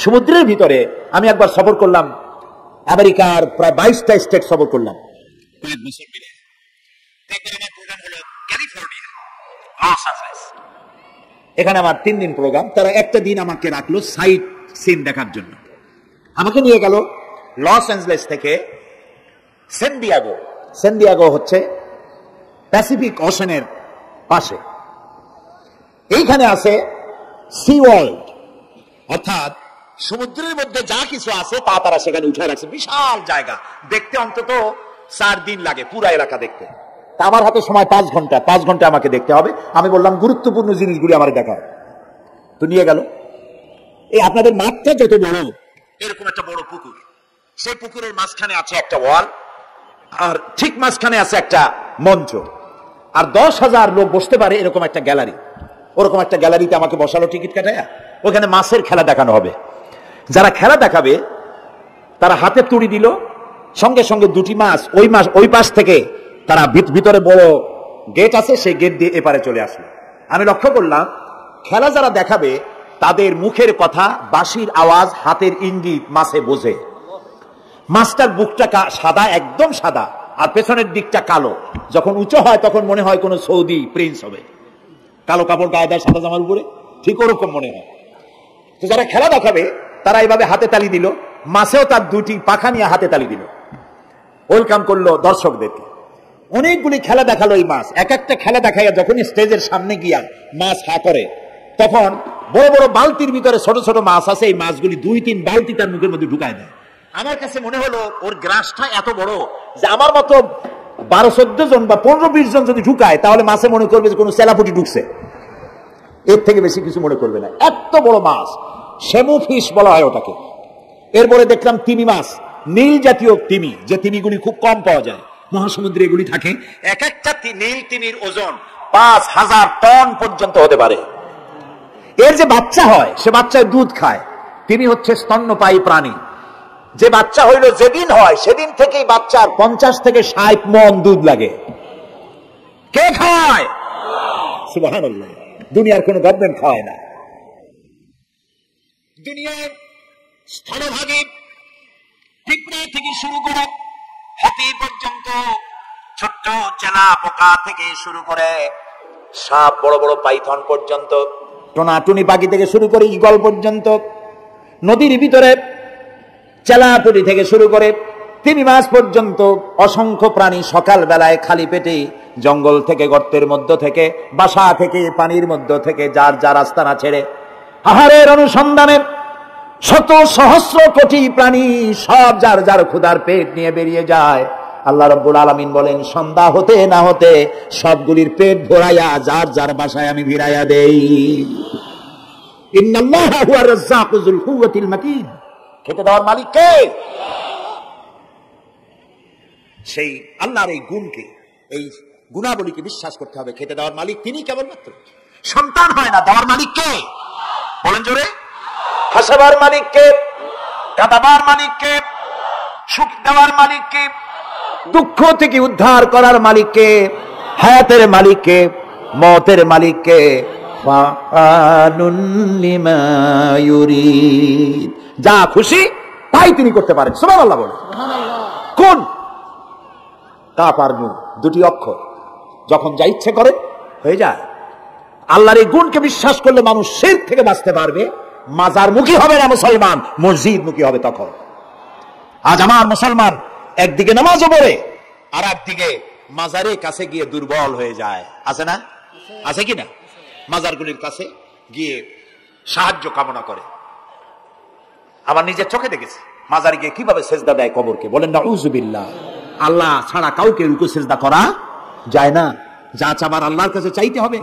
সমুদ্রের ভিতরে আমি একবার সফর করলাম, আমেরিকার প্রায় 22টা স্টেট সফর করলাম কয়েক বছর মিলে। আমার প্রোগ্রাম হলো ক্যালিফোর্নিয়া, লস অ্যাঞ্জেলেস। এখানে আমার 3 দিন প্রোগ্রাম। তারা একটা দিন আমাকে রাখলো সাইট সিন দেখার জন্য। আমাকে নিয়ে গেল লস অ্যাঞ্জেলেস থেকে সেন ডিয়েগো হচ্ছে প্যাসিফিক ওশানের পাশে। এইখানে আছে সি ওয়ার্ল্ড, অর্থাৎ সমুদ্রের মধ্যে যা কিছু আছে তা তারা সেখানে উঠে রাখছে। বিশাল জায়গা, দেখতে অন্তত 4 দিন লাগে পুরা এলাকা দেখতে। তা আমার হাতে সময় 5 ঘন্টা আমাকে দেখতে হবে। আমি বললাম গুরুত্বপূর্ণ জিনিসগুলি আমার দেখা। তো নিয়ে গেল। এই আপনাদের মাঠটা যত বড়, এরকম একটা বড় পুকুর, সেই পুকুরের মাঝখানে আছে একটা ওয়াল, আর ঠিক মাঝখানে আছে একটা মঞ্চ, আর 10,000 লোক বসতে পারে এরকম একটা গ্যালারি। ওরকম একটা গ্যালারিতে আমাকে বসালো টিকিট কাটায়। ওখানে মাছের খেলা দেখানো হবে। যারা খেলা দেখাবে তারা হাতে তুড়ি দিল, সঙ্গে সঙ্গে 2টি মাছ ওই পাশ থেকে তারা ভিতরে বড় গেট আছে, সেই গেট দিয়ে এপারে চলে আসলো। আমি লক্ষ্য করলাম খেলা যারা দেখাবে তাদের মুখের কথা, বাঁশির আওয়াজ, হাতের ইঙ্গিত মাছে বোঝে। মাছটার বুকটা সাদা, একদম সাদা, আর পেছনের দিকটা কালো। যখন উঁচু হয় তখন মনে হয় কোন সৌদি প্রিন্স হবে, কালো কাপড় গায়ে দেয় সাদা জামার উপরে, ঠিক ওরকম মনে হয়। তো যারা খেলা দেখাবে তারা এইভাবে হাতে তালি দিল, মাছেও তার 2টি পাখা নিয়ে হাতে তালি দিল, ওয়েলকাম করলো দর্শকদেরকে। অনেকগুলি খেলা দেখালো এই মাছ। এক একটা খেলা দেখাইয়া যখন স্টেজের সামনে গিয়া মাছ হা করে, তখন বড় বড় বালতির ভিতরে ছোট ছোট মাছ আছে, এই মাছগুলি 2-3 বালতি তার মুখের মধ্যে ঢুকায় দেয়। আমার কাছে মনে হলো ওর গ্রাসটা এত বড় যে আমার মতো 12-14 জন বা 15-20 জন যদি ঢুকায় তাহলে মাছে মনে করবে যে কোনো সেলাপুটি ঢুকছে, এর থেকে বেশি কিছু মনে করবে না। এত বড় মাছ, সেমু ফিশ বলা হয় ওটাকে। এরপরে দেখলাম তিমি মাছ, নীল জাতীয় তিমি, যে তিমিগুলি খুব কম পাওয়া যায় মহাসমুদ্রে, এগুলি থাকে। এক একটা নীল তিমির ওজন 5,000 টন পর্যন্ত হতে পারে। এর যে বাচ্চা হয় সে বাচ্চায় দুধ খায়। তিমি হচ্ছে স্তন্যপায়ী প্রাণী। যে বাচ্চা হইল যেদিন হয় সেদিন থেকেই বাচ্চার 50 থেকে 60 মণ দুধ লাগে। কে খায়? সুবহানাল্লাহ। দুনিয়ার কোন গভর্নমেন্ট খায় না। দুনিয়ার স্থলভাগে পিঁপড়ে থেকে শুরু করে হাতি পর্যন্ত, ছোট্ট চেলা পোকা থেকে শুরু করে সাপ, বড় বড় পাইথন পর্যন্ত, টোনাটুনি পাখি থেকে শুরু করে ঈগল পর্যন্ত, নদীর ভিতরে চেলাপুটি থেকে শুরু করে তিমি মাছ পর্যন্ত অসংখ্য প্রাণী সকাল বেলায় খালি পেটে জঙ্গল থেকে, গর্তের মধ্য থেকে, বাসা থেকে, পানির মধ্য থেকে যার যার আস্তানা ছেড়ে আহারের অনুসন্ধানে শত সহস্র কোটি প্রাণী সব যার যার ক্ষুধার পেট নিয়ে বেরিয়ে যায়। আল্লাহ রাব্বুল আলামিন বলেন, সন্ধ্যা হতে না হতে সবগুলির পেট ভরাইয়া যার যার বাসায় আমি ভিড়াইয়া দেই। ইন্নাল্লাহা হুয়ার রাজ্জাকু যুল কুওয়াতিল মাতিন। খেতে দেওয়ার মালিক কে? সেই আল্লাহর এই গুণকে, এই গুণাবলীকে বিশ্বাস করতে হবে। খেতে দেওয়ার মালিক তিনি কেবলমাত্র। সন্তান হয় না, দেওয়ার মালিক কে? বলেন জোরে। হাসাবার মালিক কে? কাঁদাবার মালিক কে? সুখ দেওয়ার মালিক কে? দুঃখ থেকে উদ্ধার করার মালিক কে? হায়াতের মালিক কে? মওতের মালিক কে? ফাআলুন লিমা ইউরিদ। যা খুশি তাই তিনি করতে পারেন। সুবহানাল্লাহ বলেন। কোন কাফ আর নুন, 2টি অক্ষর, যখন যা ইচ্ছে করে হয়ে যায়। আল্লাহর এই গুণকে বিশ্বাস করলে মানুষ শিরক থেকে বাঁচতে পারবে। মাজার মুখী হবে না মুসলমান, মসজিদ মুখী হবে তখন। আজ আমার মুসলমান একদিকে নামাজও পড়ে আর একদিকে মাজারের কাছে গিয়ে দুর্বল হয়ে যায়। আছে না? আছে কি না? মাজারগুলির কাছে গিয়ে সাহায্য কামনা করে। আমার নিজের চোখে দেখেছি মাজারে গিয়ে কিভাবে সেজদা দেয় কবরকে। বলেন নাউযুবিল্লাহ। আল্লাহ ছাড়া কাউকে রুকু সেজদা করা যায় না। যা চাবার আল্লাহর কাছে চাইতে হবে।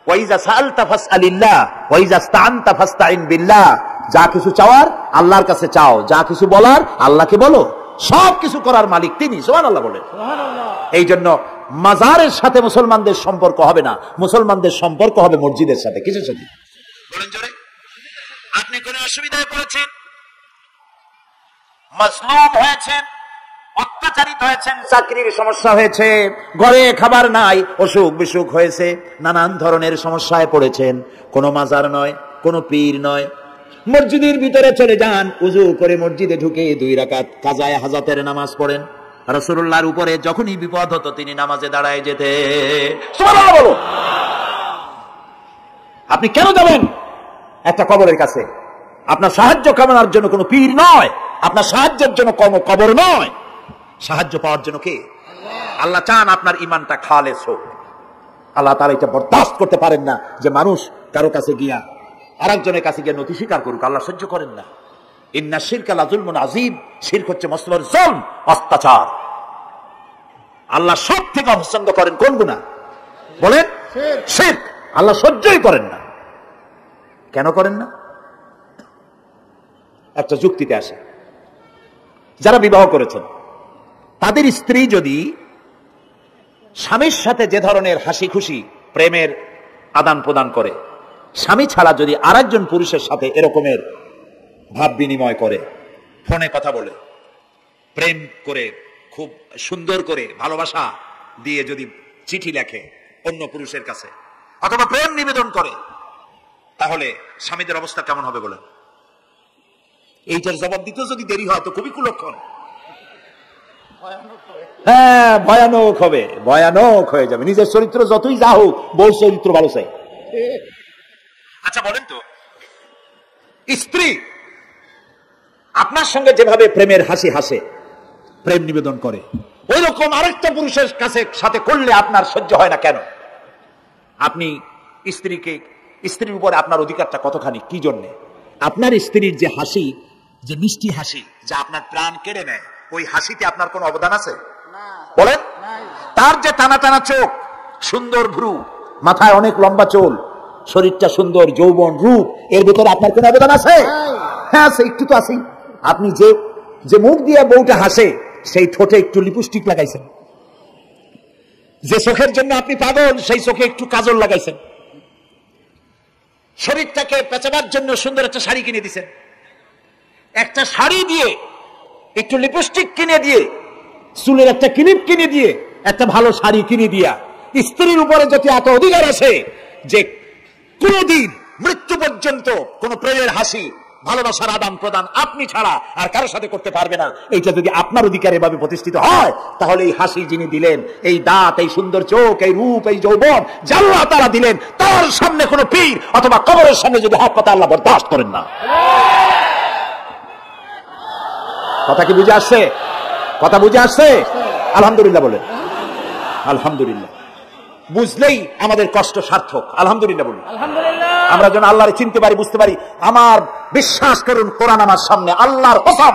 ওয়াইজা সাআলতা ফাসআলিল্লাহ ওয়াইজা ইসতাআনতা ফাসতাইন বিল্লাহ। যা কিছু চাওয়ার আল্লাহর কাছে চাও, যা কিছু বলার আল্লাহকে বলো। সব কিছু করার মালিক তিনি। সুবহানাল্লাহ বলেন। এই জন্য মাজারের সাথে মুসলমানদের সম্পর্ক হবে না, মুসলমানদের সম্পর্ক হবে মসজিদের সাথে। কিসের সাথে? বলেন জোরে। আপনি কোন অসুবিধায় পড়েছেন, মাজলুম হয়েছেন, অত্যাচারিত হয়েছেন, চাকরির সমস্যা হয়েছে, ঘরে খাবার নাই, অসুখ বিসুখ হয়েছে, নানান ধরনের সমস্যায় পড়েছেন, কোন মাজার নয়, কোন পীর নয়, মসজিদের ভিতরে চলে যান, উযু করে মসজিদে ঢুকে 2 রাকাত কাজায়ে হাজাতের নামাজ পড়েন। রাসূলুল্লাহর উপরে যখনই বিপদ হতো তিনি নামাজে দাঁড়ায় যেতেন। সুবহানাল্লাহ বলো। আপনি কেন যাবেন একটা কবরের কাছে? আপনার সাহায্য কামনার জন্য কোনো পীর নয়, আপনার সাহায্যের জন্য কোনো কবর নয়, সাহায্য পাওয়ার জন্য কে? আল্লাহ চান আপনার ঈমানটা খালেস হোক। আল্লাহ তাআলা এটা বরদাস্ত করতে পারেন না যে মানুষ কারো কাছে গিয়া আরেকজনের কাছে গিয়ে নথি স্বীকার করুক। আল্লাহ সহ্য করেন না। ইন্না শিরকা লাযুলমুন আযীম, শিরক হচ্ছে মস্ত বড় জুলম, অত্যাচার। আল্লাহ সব থেকে অপছন্দ করেন কোন গুনাহ বলেন? শিরক। আল্লাহ সহ্যই করেন না। কেন করেন না? একটা যুক্তিতে আসে। যারা বিবাহ করেছেন তাদের স্ত্রী যদি স্বামীর সাথে যে ধরনের হাসি খুশি প্রেমের আদান প্রদান করে, স্বামী ছাড়া যদি আরেকজন পুরুষের সাথে এরকমের ভাব বিনিময় করে, ফোনে কথা বলে, প্রেম করে, খুব সুন্দর করে ভালোবাসা দিয়ে যদি চিঠি লেখে অন্য পুরুষের কাছে অথবা প্রেম নিবেদন করে, তাহলে স্বামীদের অবস্থা কেমন হবে বলেন? এইটার জবাব দিতেও যদি দেরি হয় তো খুবই কুলক্ষণ। হ্যাঁ, ভয়ানক হবে, ভয়ানক হয়ে যাবে। নিজের চরিত্র যতই যা হোক, বউ চরিত্র ভালো চাই। আচ্ছা বলেন তো, স্ত্রী আপনার সঙ্গে যেভাবে প্রেমের হাসি হাসে, প্রেম নিবেদন করে, ওই রকম আরেকটা পুরুষের কাছে সাথে করলে আপনার সহ্য হয় না কেন? আপনি স্ত্রীর উপরে আপনার অধিকারটা কতখানি, কি জন্যে? আপনার স্ত্রীর যে হাসি, যে মিষ্টি হাসি, যা আপনার প্রাণ কেড়ে নেয়, ওই হাসিতে আপনার কোনো অবদান আছে বলেন? তার যে টানা টানা চোখ, সুন্দর ভ্রু, মাথায় অনেক লম্বা চুল, শরীরটা সুন্দর, যৌবন, রূপ, এর ভিতরে আপনার কোনো অবদান আছে? হ্যাঁ আছে, একটু তো আছেই। আপনি যে মুখ দিয়ে বউটা হাসে, সেই ঠোঁটে একটু লিপস্টিক লাগাইছেন। যে চোখের জন্য আপনি পাগল, সেই চোখে একটু কাজল লাগাইছেন। শরীরটাকে পেঁচাবার জন্য সুন্দর একটা শাড়ি কিনে দিয়েছেন। একটা শাড়ি দিয়ে, একটু লিপস্টিক কিনে দিয়ে, চুলের একটা ক্লিপ কিনে দিয়ে, একটা ভালো শাড়ি কিনে দিয়া স্ত্রীর উপরে যদি এত অধিকার আছে যে কোনদিন মৃত্যু পর্যন্ত কোন প্রেমের হাসি, ভালোবাসার আদান প্রদান আপনি ছাড়া আর কারো সাথে করতে পারবে না, এইটা যদি আপনার অধিকার এভাবে প্রতিষ্ঠিত হয়, তাহলে এই হাসি যিনি দিলেন, এই দাঁত, এই সুন্দর চোখ, এই রূপ, এই যৌবন যা আল্লাহ তাআলা দিলেন, তার সামনে কোনো পীর অথবা কবরের সামনে যদি হাত পাতা, আল্লাহ বরদাস্ত করেন না। কথা কি বুঝে আসছে? কথা বুঝে আসছে? আলহামদুলিল্লাহ বলেন। আলহামদুলিল্লাহ। বুঝলেই আমাদের কষ্ট সার্থক। আলহামদুলিল্লাহ বলুন। আমরা যেন আল্লাহরে চিনতে পারি, বুঝতে পারি। আমার বিশ্বাস করুন, কোরআন আমার সামনে, আল্লাহর কসম,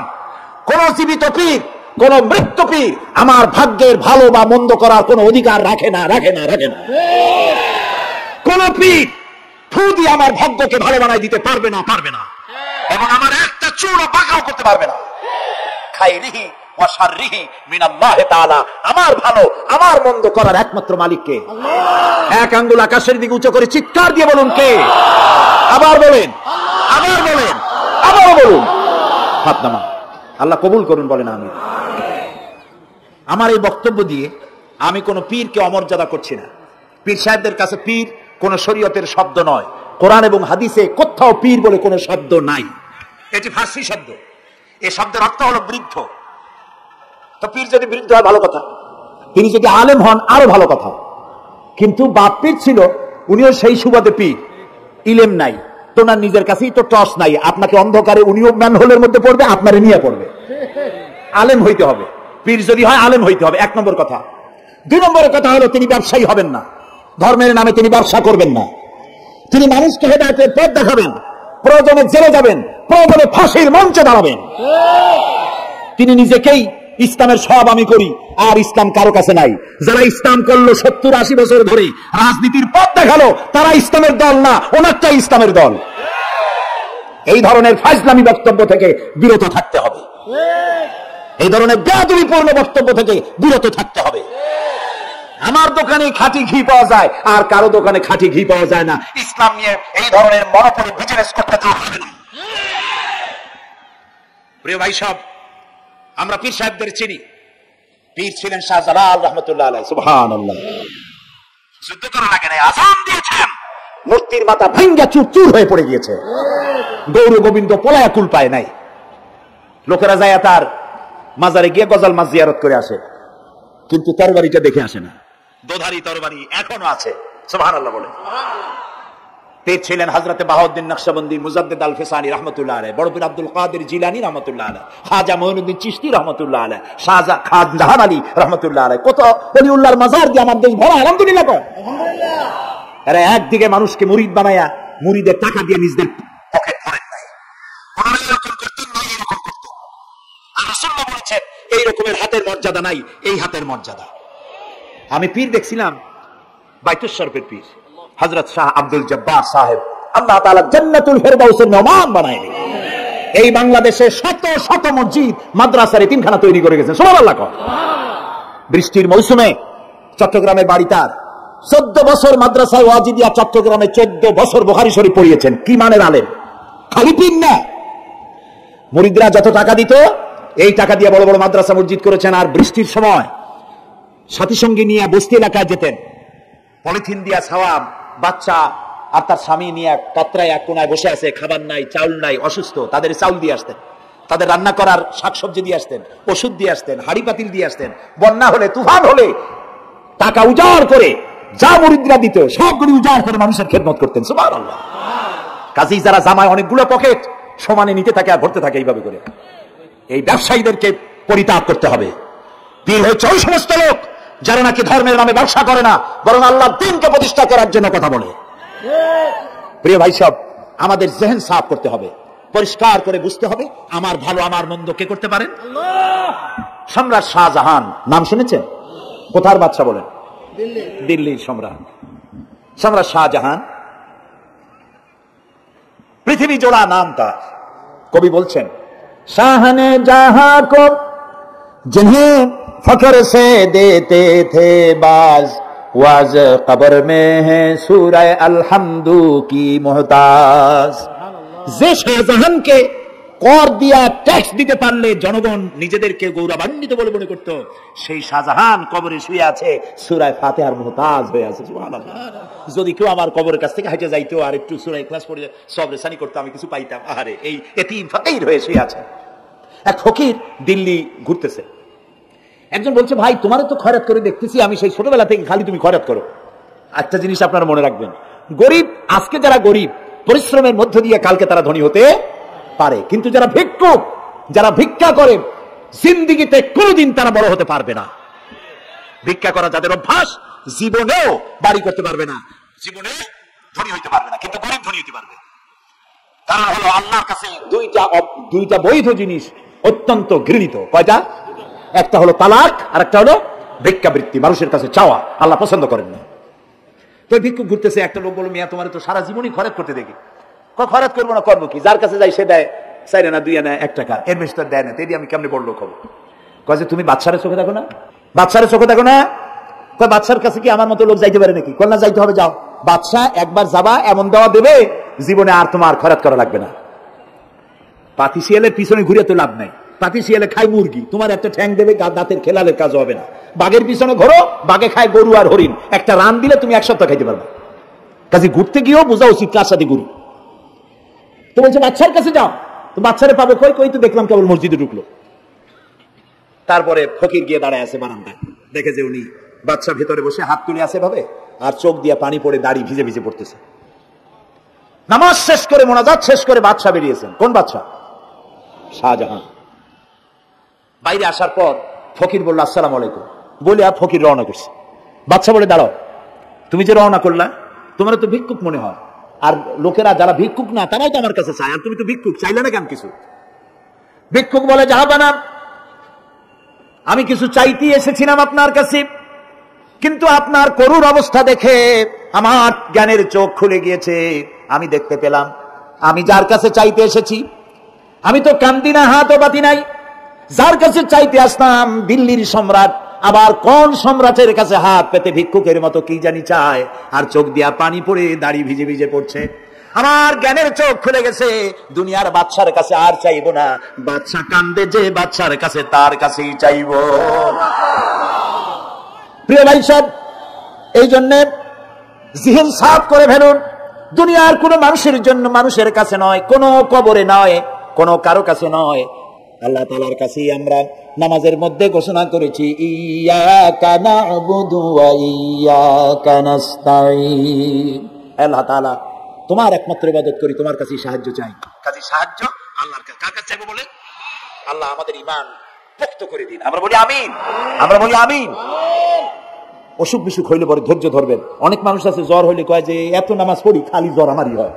কোন জীবিত পীর, কোন মৃত্যু পীর আমার ভাগ্যের ভালো বা মন্দ করার কোন অধিকার রাখে না, রাখে না, রাখে না। কোন পীর ফু দিয়ে আমার ভাগ্যকে ভালো বানাই দিতে পারবে না, পারবে না, এবং আমার একটা চুলও পাকাও করতে পারবে না। খাইরিহি ওয়া শাররিহি মিনাল্লাহি তাআলা। আমার ভালো, আমার মন্দ করার একমাত্র মালিক কে? এক আঙ্গুল আকাশের দিকে উঁচু করে চিৎকার দিয়ে বলুন, কে? আবার বলেন, আবার বলেন, আবার বলুন। হাত নামান। আল্লাহ কবুল করুন, বলেন আমিন। আমার এই বক্তব্য দিয়ে আমি কোন পীরকে অমর্যাদা করছি না। পীর সাহেবদের কাছে পীর কোন শরীয়তের শব্দ নয়। কোরআন এবং হাদিসে কোথাও পীর বলে কোন শব্দ নাই। এটি ফার্সি শব্দ। এই শব্দের অর্থ হলো বৃদ্ধ। তো পীর যদি বৃদ্ধ হয় ভালো কথা, তিনি যদি আলেম হন আরো ভালো কথা। কিন্তু বাপ পীর ছিল, উনিও সেই সুবাদে পীর, ইলেম নাই, তোনার নিজের কাছেই তো টস নাই। আপনাকে অন্ধকারে উনিও ম্যান হোলের মধ্যে পড়বে, আপনারে নিয়ে পড়বে। আলেম হইতে হবে, পীর যদি হয় আলেম হইতে হবে, 1 নম্বর কথা। 2 নম্বরের কথা হলো তিনি ব্যবসায়ী হবেন না। ধর্মের নামে তিনি ব্যবসা করবেন না। তিনি মানুষকে হেদায়েতের পথ দেখাবেন, প্রয়োজনে জেলে যাবেন, প্রয়োজনে ফাঁসির মঞ্চে দাঁড়াবেন। তিনি নিজেকেই ইসলামের সব আমি করি, আর ইসলাম কারো কাছে নাই। যারা ইসলাম করলো 70-80 বছর ধরে, রাজনীতির পথ দেখালো, তারা ইসলামের দল না, ওনারটাই ইসলামের দল। এই ধরনের ফাজলামি বক্তব্য থেকে বিরত থাকতে হবে। এই ধরনের বেয়াদবিপূর্ণ বক্তব্য থেকে বিরত থাকতে হবে। আমার দোকানে খাঁটি ঘি পাওয়া যায়, আর কারো দোকানে খাঁটি ঘি পাওয়া যায় না। ইসলাম নিয়ে এই ধরনের মনোপলি বিজনেস করতে হবে না। প্রিয় ভাই সব, আমরা পীর সাহেবদের চিনি। পীর ছিলেন শাহজালাল রহমতুল্লাহ আলাইহি। সুবহানাল্লাহ। যুদ্ধ করা লাগে না, আযান দিয়েছেন, মূর্তির মাথা ভাঙ্গা চুরচুর হয়ে পড়ে গিয়েছে। গৌর গোবিন্দ পলায়া কুল পায় নাই। লোকেরা যায় তার মাজারে গিয়ে গজাল মাছ জিয়ারত করে আসে, কিন্তু তরবারিটা দেখে আসে না। দোধারি তরবারি এখনো আছে, সুবহানাল্লাহ বলে। পীর ছিলেন হযরতে বাহাউদ্দিন নকশবন্দি, মুজাদ্দিদ আল ফিসানি রহমাতুল্লাহ আলাইহি, বড় পীর আব্দুল কাদের জিলানী রহমাতুল্লাহ আলাইহি, খাজা মঈনুদ্দিন চিশতি রহমাতুল্লাহ আলাইহি, শাহজাহান খান জাহান আলী রহমাতুল্লাহ আলাইহি। কত ওলিউল্লাহর মাজার দিয়ে আমার দেশ ভরা, আলহামদুলিল্লাহ কর। আলহামদুলিল্লাহ। এরা একদিকে মানুষকে মুরিদ বানায়া মুরিদের টাকা দিয়ে নিজেদের পকেট ভরেন নাই, এরকম করতেন না, এরকম করতেন। আর রাসূলুল্লাহ বলেছেন এই রকমের হাতের মর্যাদা নাই, এই হাতের মর্যাদা। আমি পীর দেখছিলাম, বাইতুল শরফের পীর হযরত শাহ আব্দুল জব্বার সাহেব, আল্লাহ তাআলা জান্নাতুল ফেরদাউসের মেহমান বানায় দিলেন। এই বাংলাদেশে শত শত মসজিদ, মাদ্রাসার এতিমখানা তৈরি করে গেছেন, সুবহানাল্লাহ। বৃষ্টির মৌসুমে চট্টগ্রামের বাড়ি তার, 14 বছর মাদ্রাসায় ওয়াজিদিয়া চট্টগ্রামে 14 বছর বুখারী শরীফ পড়িয়েছেন। কি মানের আলেম, খালি পীর না। মুরিদরা যত টাকা দিত, এই টাকা দিয়ে বড় বড় মাদ্রাসা মসজিদ করেছেন। আর বৃষ্টির সময় সাথী সঙ্গী নিয়ে বস্তি এলাকায় যেতেন, পলিথিন দিয়া ছাওয়া, বাচ্চা আর তার স্বামী নিয়ে কাতরায় এক কোনায় বসে আছে, খাবার নাই, চাউল নাই, অসুস্থ, তাদের চাউল দিয়ে আসতেন, তাদের রান্না করার শাকসবজি দিয়ে আসতেন, ওষুধ দিয়ে আসতেন, হাড়ি পাতিল দিয়ে আসতেন। বন্যা হলে, তুফান হলে টাকা উজাড় করে যা মুরিদরা দিত সবগুলি উজাড় করে মানুষের খেদমত করতেন, সুবহানাল্লাহ। কাজেই যারা জামায় অনেকগুলো পকেট সমানে নিতে থাকে আর ভরতে থাকে এইভাবে করে, এই ব্যবসায়ীদেরকে পরিত্যাগ করতে হবে। পীর হচ্ছে ওই সমস্ত লোক যারা নাকি ধর্মের নামে ব্যবসা করে না, বরং আল্লাহর দ্বীনকে প্রতিষ্ঠা করার জন্য কথা বলে। প্রিয় ভাই সব, আমাদের জেহেন সাফ করতে হবে, পরিষ্কার করে বুঝতে হবে আমার ভালো আমার মন্দ কে করতে পারেন? আল্লাহ। সম্রাট শাহজাহান নাম শুনেছেন? কোথার বাদশা বলেন? দিল্লির সম্রাট। সম্রাট শাহজাহান, পৃথিবী জোড়া নাম তার। কবি বলছেন, শাহনে জাহাं को जिन्हें फख्र से देते थे बाज, वाज कब्र में है सूरह अलहम्दु की मोहताज। যে শাহজাহানকে কর দিয়া ট্যাক্স দিতে পারলে জনগণ নিজেদেরকে গৌরবান্বিত বলে মনে করত, সেই শাহজাহান কবরে শুয়ে আছে, সূরা ফাতিহার মুহতাজ হয়ে আছে, সুবহানাল্লাহ। যদি কেউ আমার কবরের কাছ থেকে হেঁটে যাইতো আর একটু সূরা ইখলাস পড়ে সব রেসানি করতো, আমি কিছু পাইতাম। আহারে, এই এতিম ফকির হয়ে শুয়ে আছে। এক ফকির দিল্লি ঘুরতেছে, একজন বলছে, ভাই তোমারও তো খয়রাত করে দেখতেছি, আমি সেই ছোটবেলা থেকে খালি তুমি খয়রাত করো। একটা জিনিস আপনারা মনে রাখবেন, গরিব, আজকে যারা গরিব পরিশ্রমের মধ্য দিয়ে কালকে তারা ধনী হতে পারে, কিন্তু যারা ভিক্ষুক, যারা ভিক্ষা করে, জিন্দেগিতে কোনোদিন তারা বড় হতে পারবে না। ভিক্ষা করা যাদের অভ্যাস, জীবনেও বাড়ি করতে পারবে না, জীবনে ধনী হইতে পারবে না, কিন্তু গরিব ধনী হতে পারবে। কারণ হলো আল্লাহর কাছে দুইটা বৈধ জিনিস অত্যন্ত ঘৃণিত। কয়টা? একটা হলো তালাক, আর একটা হলো ভিক্ষাবৃত্তি, মানুষের কাছে চাওয়া, আল্লাহ পছন্দ করেন না। তো ভিক্ষুক ঘুরতেছে, একটা লোক বলল, মিয়া তোমার তো সারা জীবনই খরচ করতে দেখি। খরচ করবো না, করবো কি? যার কাছে যাই সে দেয় 4 আনা 2 আনা 1 টাকা, এর বেশি তো দেয় না, তেদি আমি কেমনে বড় লোক হবো? কয় যে তুমি বাদশারে চোখে দেখো না, বাদশারে চোখে দেখো না। কয় বাদশার কাছে কি আমার মতো লোক যাইতে পারে নাকি? কয় না, যাইতে হবে, যাও। বাদশা একবার যাবা, এমন দেওয়া দেবে জীবনে আর তোমার খরচ করা লাগবে না। পাতি শিয়ালের পিছনে ঘুরে তো লাভ নাই, পাতি শিয়ালে খায় মুরগি, তোমার একটা ঠ্যাং দেবে, দাঁতের খেলালের কাজ হবে না। বাঘের পিছনে ঘোরো, বাঘে খায় গরু আর হরিণ, একটা রান দিলে তুমি 1 সপ্তাহ খাইতে পারবে। কাজে ঘুরতে গিয়েও বোঝা উচিত কার সাথে ঘুরি। তো বলছে বাদশার কাছে যাও, তো বাদশারে পাবো কই? কই তো দেখলাম কেবল মসজিদে ঢুকলো। তারপরে ফকির গিয়ে দাঁড়ায় আছে বারান্দায়, দেখে যে উনি বাদশা ভেতরে বসে হাত তুলে আছে ভাবে, আর চোখ দিয়ে পানি পড়ে দাড়ি ভিজে ভিজে পড়তেছে। নামাজ শেষ করে, মোনাজাত শেষ করে বাদশা বেরিয়েছেন। কোন বাদশা? শাহজাহান। বাইরে আসার পর ফকির বলল, আসসালামু আলাইকুম, বলে আর ফকির রওনা করছে। বাদশা বলে, দাঁড়াও, তুমি যে রওনা করলা, তোমার তো ভিক্ষুক মনে হয়, আর লোকেরা যারা ভিক্ষুক না তারাও তো আমার কাছে চায়, আর তুমি তো ভিক্ষুক, চাইলে না কেন কিছু? ভিক্ষুক বলে, জাহাপানা, আমি কিছু চাইতে এসেছিলাম আপনার কাছে, কিন্তু আপনার করুণ অবস্থা দেখে আমার জ্ঞানের চোখ খুলে গিয়েছে। আমি দেখতে পেলাম আমি যার কাছে চাইতে এসেছি, আমি তো কান্দি না, হাতও বাতি নাই। যার কাছে চাইতে আসলাম দিল্লির সম্রাট, আবার কোন সম্রাটের কাছে হাত পেতে ভিক্ষুকের মতো কি জানি চায়, আর চোখ দিয়া পানি পড়ে দাড়ি ভিজে ভিজে পড়ছে। আমার জ্ঞানের চোখ খুলে গেছে, দুনিয়ার বাদশার কাছে আর চাইবো না, বাদশা কান্দে যে বাদশার কাছে, তার কাছেই চাইবো। প্রিয় ভাই সব, এই জন্য জিহন সাফ করে ফেলুন, দুনিয়ার কোন মানুষের জন্য, মানুষের কাছে নয়, কোন কবরে নয়, কোন কারো কাছে নয়, আল্লাহ তাআলার কাছেই আমরা নামাজের মধ্যে ঘোষণা করেছি ইয়াকা না'বুদু ওয়া ইয়াকা নাস্তাঈন। আল্লাহ তাআলা তোমার একমাত্র ইবাদত করি, তোমার কাছেই সাহায্য চাই। কাজে সাহায্য আল্লাহর কাছে। কার কাছে চাইবো বলে? আল্লাহ আমাদের ঈমান পোক্ত করে দিন। আমরা বলি আমিন, আমরা বলি আমিন। অসুখ বিসুখ হইলে পরে ধৈর্য ধরবেন। অনেক মানুষ আছে জ্বর হইলে কয় যে এত নামাজ পড়ি খালি জ্বর আমারই হয়,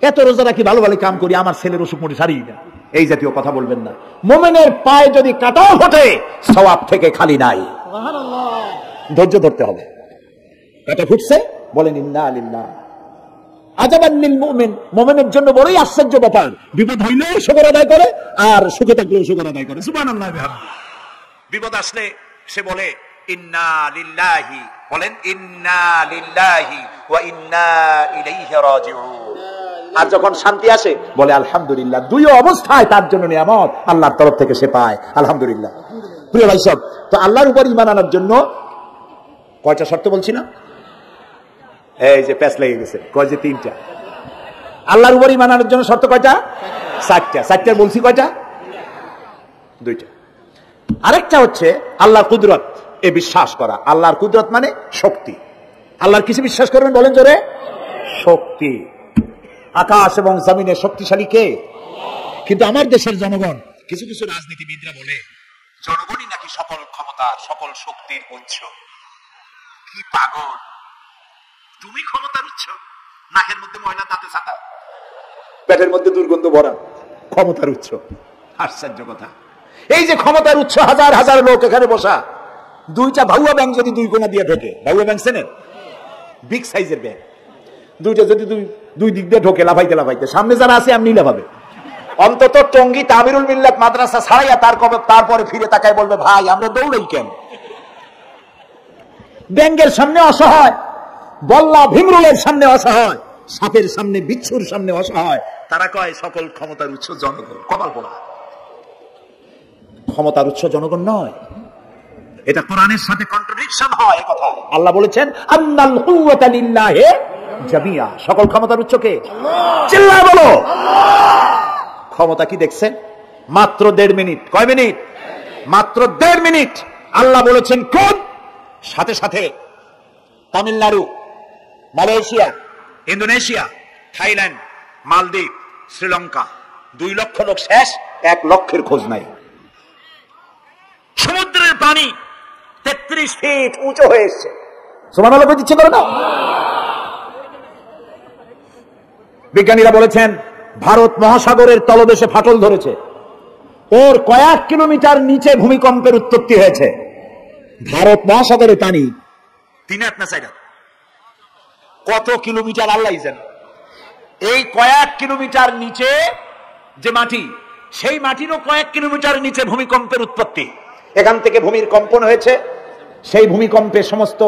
এত রোজা রাখি ভালো ভালো কাম করি আমার ছেলের অসুখ মোটে সারি না। এই জাতীয় কথা বলবেন না। মুমিনের পায়ে যদি কাঁটাও ফোটে সওয়াব থেকে খালি নাই, ধৈর্য ধরতে হবে। কাঁটা ফুটছে বলেন ইন্না লিল্লাহ। আজাবান লিল মুমিন, মুমিনের জন্য বড়ই আশ্চর্য ব্যাপার, বিপদ হইলেও শুকর আদায় করে আর সুখে থাকলেও শুকর আদায় করে। সুবহানাল্লাহ। বিপদ আসলে সে বলে ইন্না লিল্লাহি, বলেন ইন্না লিল্লাহি ওয়া ইন্না ইলাইহি রাজিউন। আর যখন শান্তি আসে বলে আলহামদুলিল্লাহ। দুই অবস্থায় তার জন্য নিয়ামত আল্লাহর তরফ থেকে সে পায়, আলহামদুলিল্লাহ। প্রিয় ভাই সব, তো আল্লাহর উপর ঈমান আনার জন্য কয়টা শর্ত বলছি না? এই যে প্যাচ লেগে গেছে, কয় যে তিনটা। আল্লাহর উপর ঈমান আনার জন্য শর্ত কয়টা? চারটা। চারটা বলছি কয়টা? দুইটা। আরেকটা হচ্ছে আল্লাহর কুদরত, এ বিশ্বাস করা। আল্লাহর কুদরত মানে শক্তি। আল্লাহর কিছু বিশ্বাস করবেন বলেন জোরে? শক্তি। আকাশ এবং জমিনের শক্তিশালী কে? কিন্তু আমার দেশের জনগণ, কিছু কিছু রাজনীতিবিদরা বলে জনগণই নাকি সকল ক্ষমতার, সকল শক্তির উৎস। কি পাগল! তুমি ক্ষমতার উৎস? নাকের মধ্যে ময়লা, দাঁতে ছাতা, পেটের মধ্যে দুর্গন্ধ ভরা, ক্ষমতার উৎস? আশ্চর্য কথা। এই যে ক্ষমতার উৎস, হাজার হাজার লোক এখানে বসা, দুইটা ভাউয়া ব্যাংক যদি দুই কোণা দিয়ে ঢোকে, ভাউয়া ব্যাংক চেনেন? বিগ সাইজের ব্যাংক, দুইটা যদি দুই দিক দিয়ে ঢোকে লাফাইতে লাফাইতে, সামনে যারা আছে এমনি লাফাবে। অন্তত টঙ্গী তামিরুল মিল্লাত মাদ্রাসা ছাড়াইয়া তারপরে ফিরে তাকায় বলবে ভাই আমরা দৌড়াই কেন? ব্যাংকের সামনে অসহায়, বল্লা ভীমরুলের সামনে অসহায়, সাপের সামনে, বিচ্ছুর সামনে অসহায়। তারা কয় সকল ক্ষমতার উৎস জনগণ। কপাল পোড়া। ক্ষমতার উৎস জনগণ নয়, এটা কোরআনের সাথে কন্ট্রাডিকশন হয়। কথা আল্লাহ বলেছেন আন্নাল কুওয়াতা লিল্লাহি জামিয়া। সকল ক্ষমতার উৎস কে? চিল্লায় বলো। ক্ষমতা কি দেখছেন? মাত্র 1.5 মিনিট। কয় মিনিট? মাত্র 1.5 মিনিট। আল্লাহ বলেছেন কোন, সাথে সাথে তামিলনাড়ু, মালয়েশিয়া, ইন্দোনেশিয়া, থাইল্যান্ড, মালদ্বীপ, শ্রীলঙ্কা 2 লক্ষ লোক শেষ, 1 লক্ষের খোঁজ নাই। সমুদ্রের পানি 33 ফিট উঁচু হয়ে এসছে। সুবহানাল্লাহ বলতে ইচ্ছে করে না? বিজ্ঞানীরা বলেছেন ভারত মহাসাগরের তলদেশে ফাটল ধরেছে, ওর কয়েক কিলোমিটার নিচে ভূমিকম্পের উৎপত্তি হয়েছে। ভারত মহাসাগরের পানি 3 হাত না 4 হাত, কত কিলোমিটার আল্লাহই জানে। এই কয়েক কিলোমিটার নিচে যে মাটি, সেই মাটিরও কয়েক কিলোমিটার নিচে ভূমিকম্পের উৎপত্তি। এখান থেকে ভূমির কম্পন হয়েছে, সেই ভূমিকম্পে সমস্ত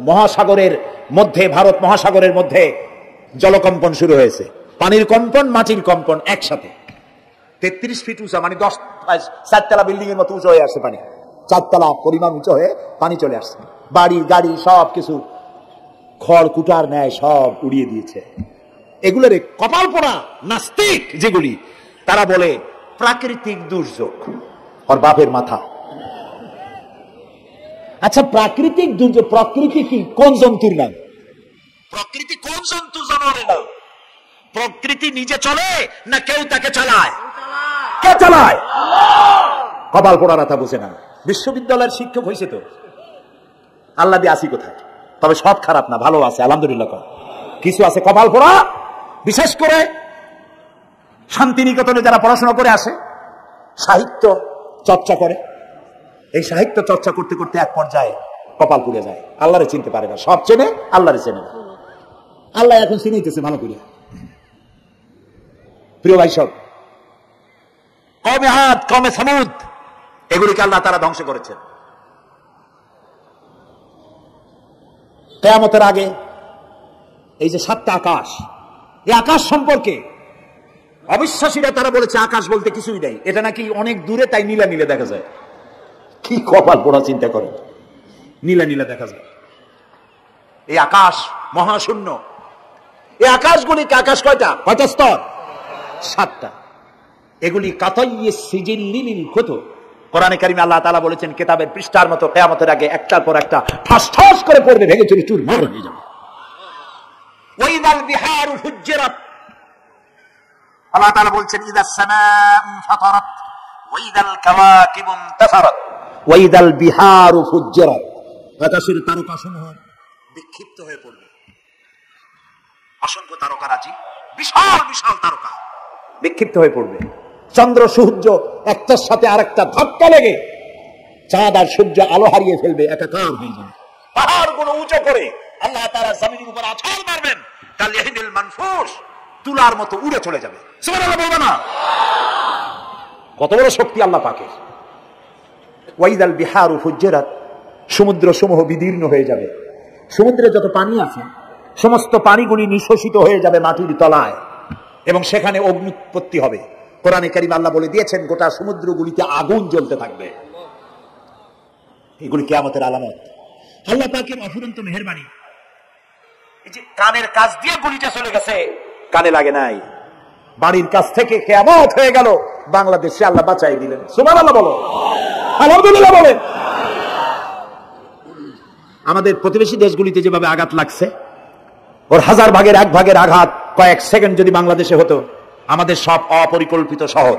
মহাসাগরের মধ্যে, ভারত মহাসাগরের মধ্যে জলকম্পন শুরু হয়েছে। পানির কম্পন, মাটির কম্পন একসাথে। 33 ফিট উঁচা, মানে 4 তলা বিল্ডিং এর মতো উঁচু হয়ে আসছে পানি। 4 তলা পরিমাণ উঁচু হয়ে পানি চলে আসছে। বাড়ি গাড়ি সব কিছু খড় কুটার ন্যায় সব উড়িয়ে দিয়েছে। এগুলোর কপাল পোড়া নাস্তিক যেগুলি, তারা বলে প্রাকৃতিক দুর্যোগ। ওর বাপের মাথা। আচ্ছা প্রাকৃতিক দুর্যোগ, প্রকৃতি কি? কোন জন্তুর নাম? প্রকৃতি কোন জন্তু? জানোয়ারের নাম। প্রকৃতি নিজে চলে না কেউ তাকে চালায়? কে চালায়? কপাল পোড়া রাতা বুঝে না। বিশ্ববিদ্যালয়ের শিক্ষক হয়েছে তো, আল্লাহ দিয়ে আসি কোথায়? তবে সব খারাপ না, ভালো আছে আলহামদুলিল্লাহ। কিছু আছে কপাল পোড়া। বিশেষ করে শান্তিনিকেতনে যারা পড়াশোনা করে আসে, সাহিত্য চর্চা করে, এই সাহিত্য চর্চা করতে করতে এক পর্যায়ে কপাল পুড়ে যায়, আল্লাহরে চিনতে পারে না। সব চেনে, আল্লাহরে চেনে না। আল্লাহ এখন চিনাইতেছে ভালো করে। প্রিয় ভাই সব, কমে হাত কমে সামুদ, এগুলিকে আল্লাহ তারা ধ্বংস করেছেন। কিয়ামতের আগে এই যে 7টা আকাশ, এই আকাশ সম্পর্কে অবিশ্বাসীরা তারা বলেছে আকাশ বলতে কিছুই নেই, এটা নাকি অনেক দূরে, তাই নীলা নীলে দেখা যায়। কি কপাল পোড়া চিন্তা করে, নীলা নীলা দেখা যায়। এই আকাশ মহাশূন্য, এই আকাশগুলি আকাশ কয়টা কয়টা স্তর? 7টা। এগুলি কাতাইয়িস সিজিল্লিল কুতুব। কোরআনে কারিমে আল্লাহ তাআলা বলেছেন কিতাবের পৃষ্ঠার মতো কিয়ামতের আগে একটার পর একটা ঠাস ঠাস করে পড়বে, ভেঙে চুরি চুরমার হয়ে যাবে। ওয়াইদাল বিহারু ফুজ্জিরাত, আল্লাহ তাআলা বলছেন ইদাস সামাউ ফাতারাত ওয়াইদাল কাওয়াকিবু ইনতাসারাত ওয়াইদাল বিহারু ফুজ্জিরাত। আকাশের তারকাসমূহ বিক্ষিপ্ত হয়ে পড়বে। অসংখ্য তারকারাজি, বিশাল বিশাল তারকা বিক্ষিপ্ত হয়ে পড়বে। চন্দ্র সূর্য একটার সাথে আরেকটা ধাক্কা লেগে চাঁদ আর সূর্য আলো হারিয়ে ফেলবে, একাকার হয়ে যাবে। পাহাড়গুলো উঁচু করে আল্লাহ তাআলা জমিনের উপর আছাড় মারবেন, কালিহিল মানফুস, তুলার মতো উড়ে চলে যাবে। সুবহানাল্লাহ বলবে না? কত বড় শক্তি আল্লাহ পাকের। ওয়াইদাল বিহারু ফুজ্জিরাত, সমুদ্র সমূহ বিদীর্ণ হয়ে যাবে। সমুদ্রে যত পানি আছে সমস্ত পানিগুলি নিঃশোষিত হয়ে যাবে মাটির তলায়, এবং সেখানে অগ্নুৎপত্তি হবে। কোরআনে কারীমে আল্লাহ বলে দিয়েছেন গোটা সমুদ্রগুলিতে আগুন জ্বলতে থাকবে। এগুলি কিয়ামতের আলামত। আল্লাহ পাকের অফুরন্ত মেহেরবানি। এই যে কানের কাছ দিয়ে গুলিটা চলে গেছে, কানে লাগে নাই, বাড়ির কাছ থেকে কিয়ামত হয়ে গেল, বাংলাদেশে আল্লাহ বাঁচাই দিলেন। সুবহানাল্লাহ বলো, আলহামদুলিল্লাহ বলেন। আমাদের প্রতিবেশী দেশগুলিতে যেভাবে আঘাত লাগছে, ওর 1000 ভাগের 1 ভাগের আঘাত কয়েক সেকেন্ড যদি বাংলাদেশে হতো, আমাদের সব অপরিকল্পিত শহর,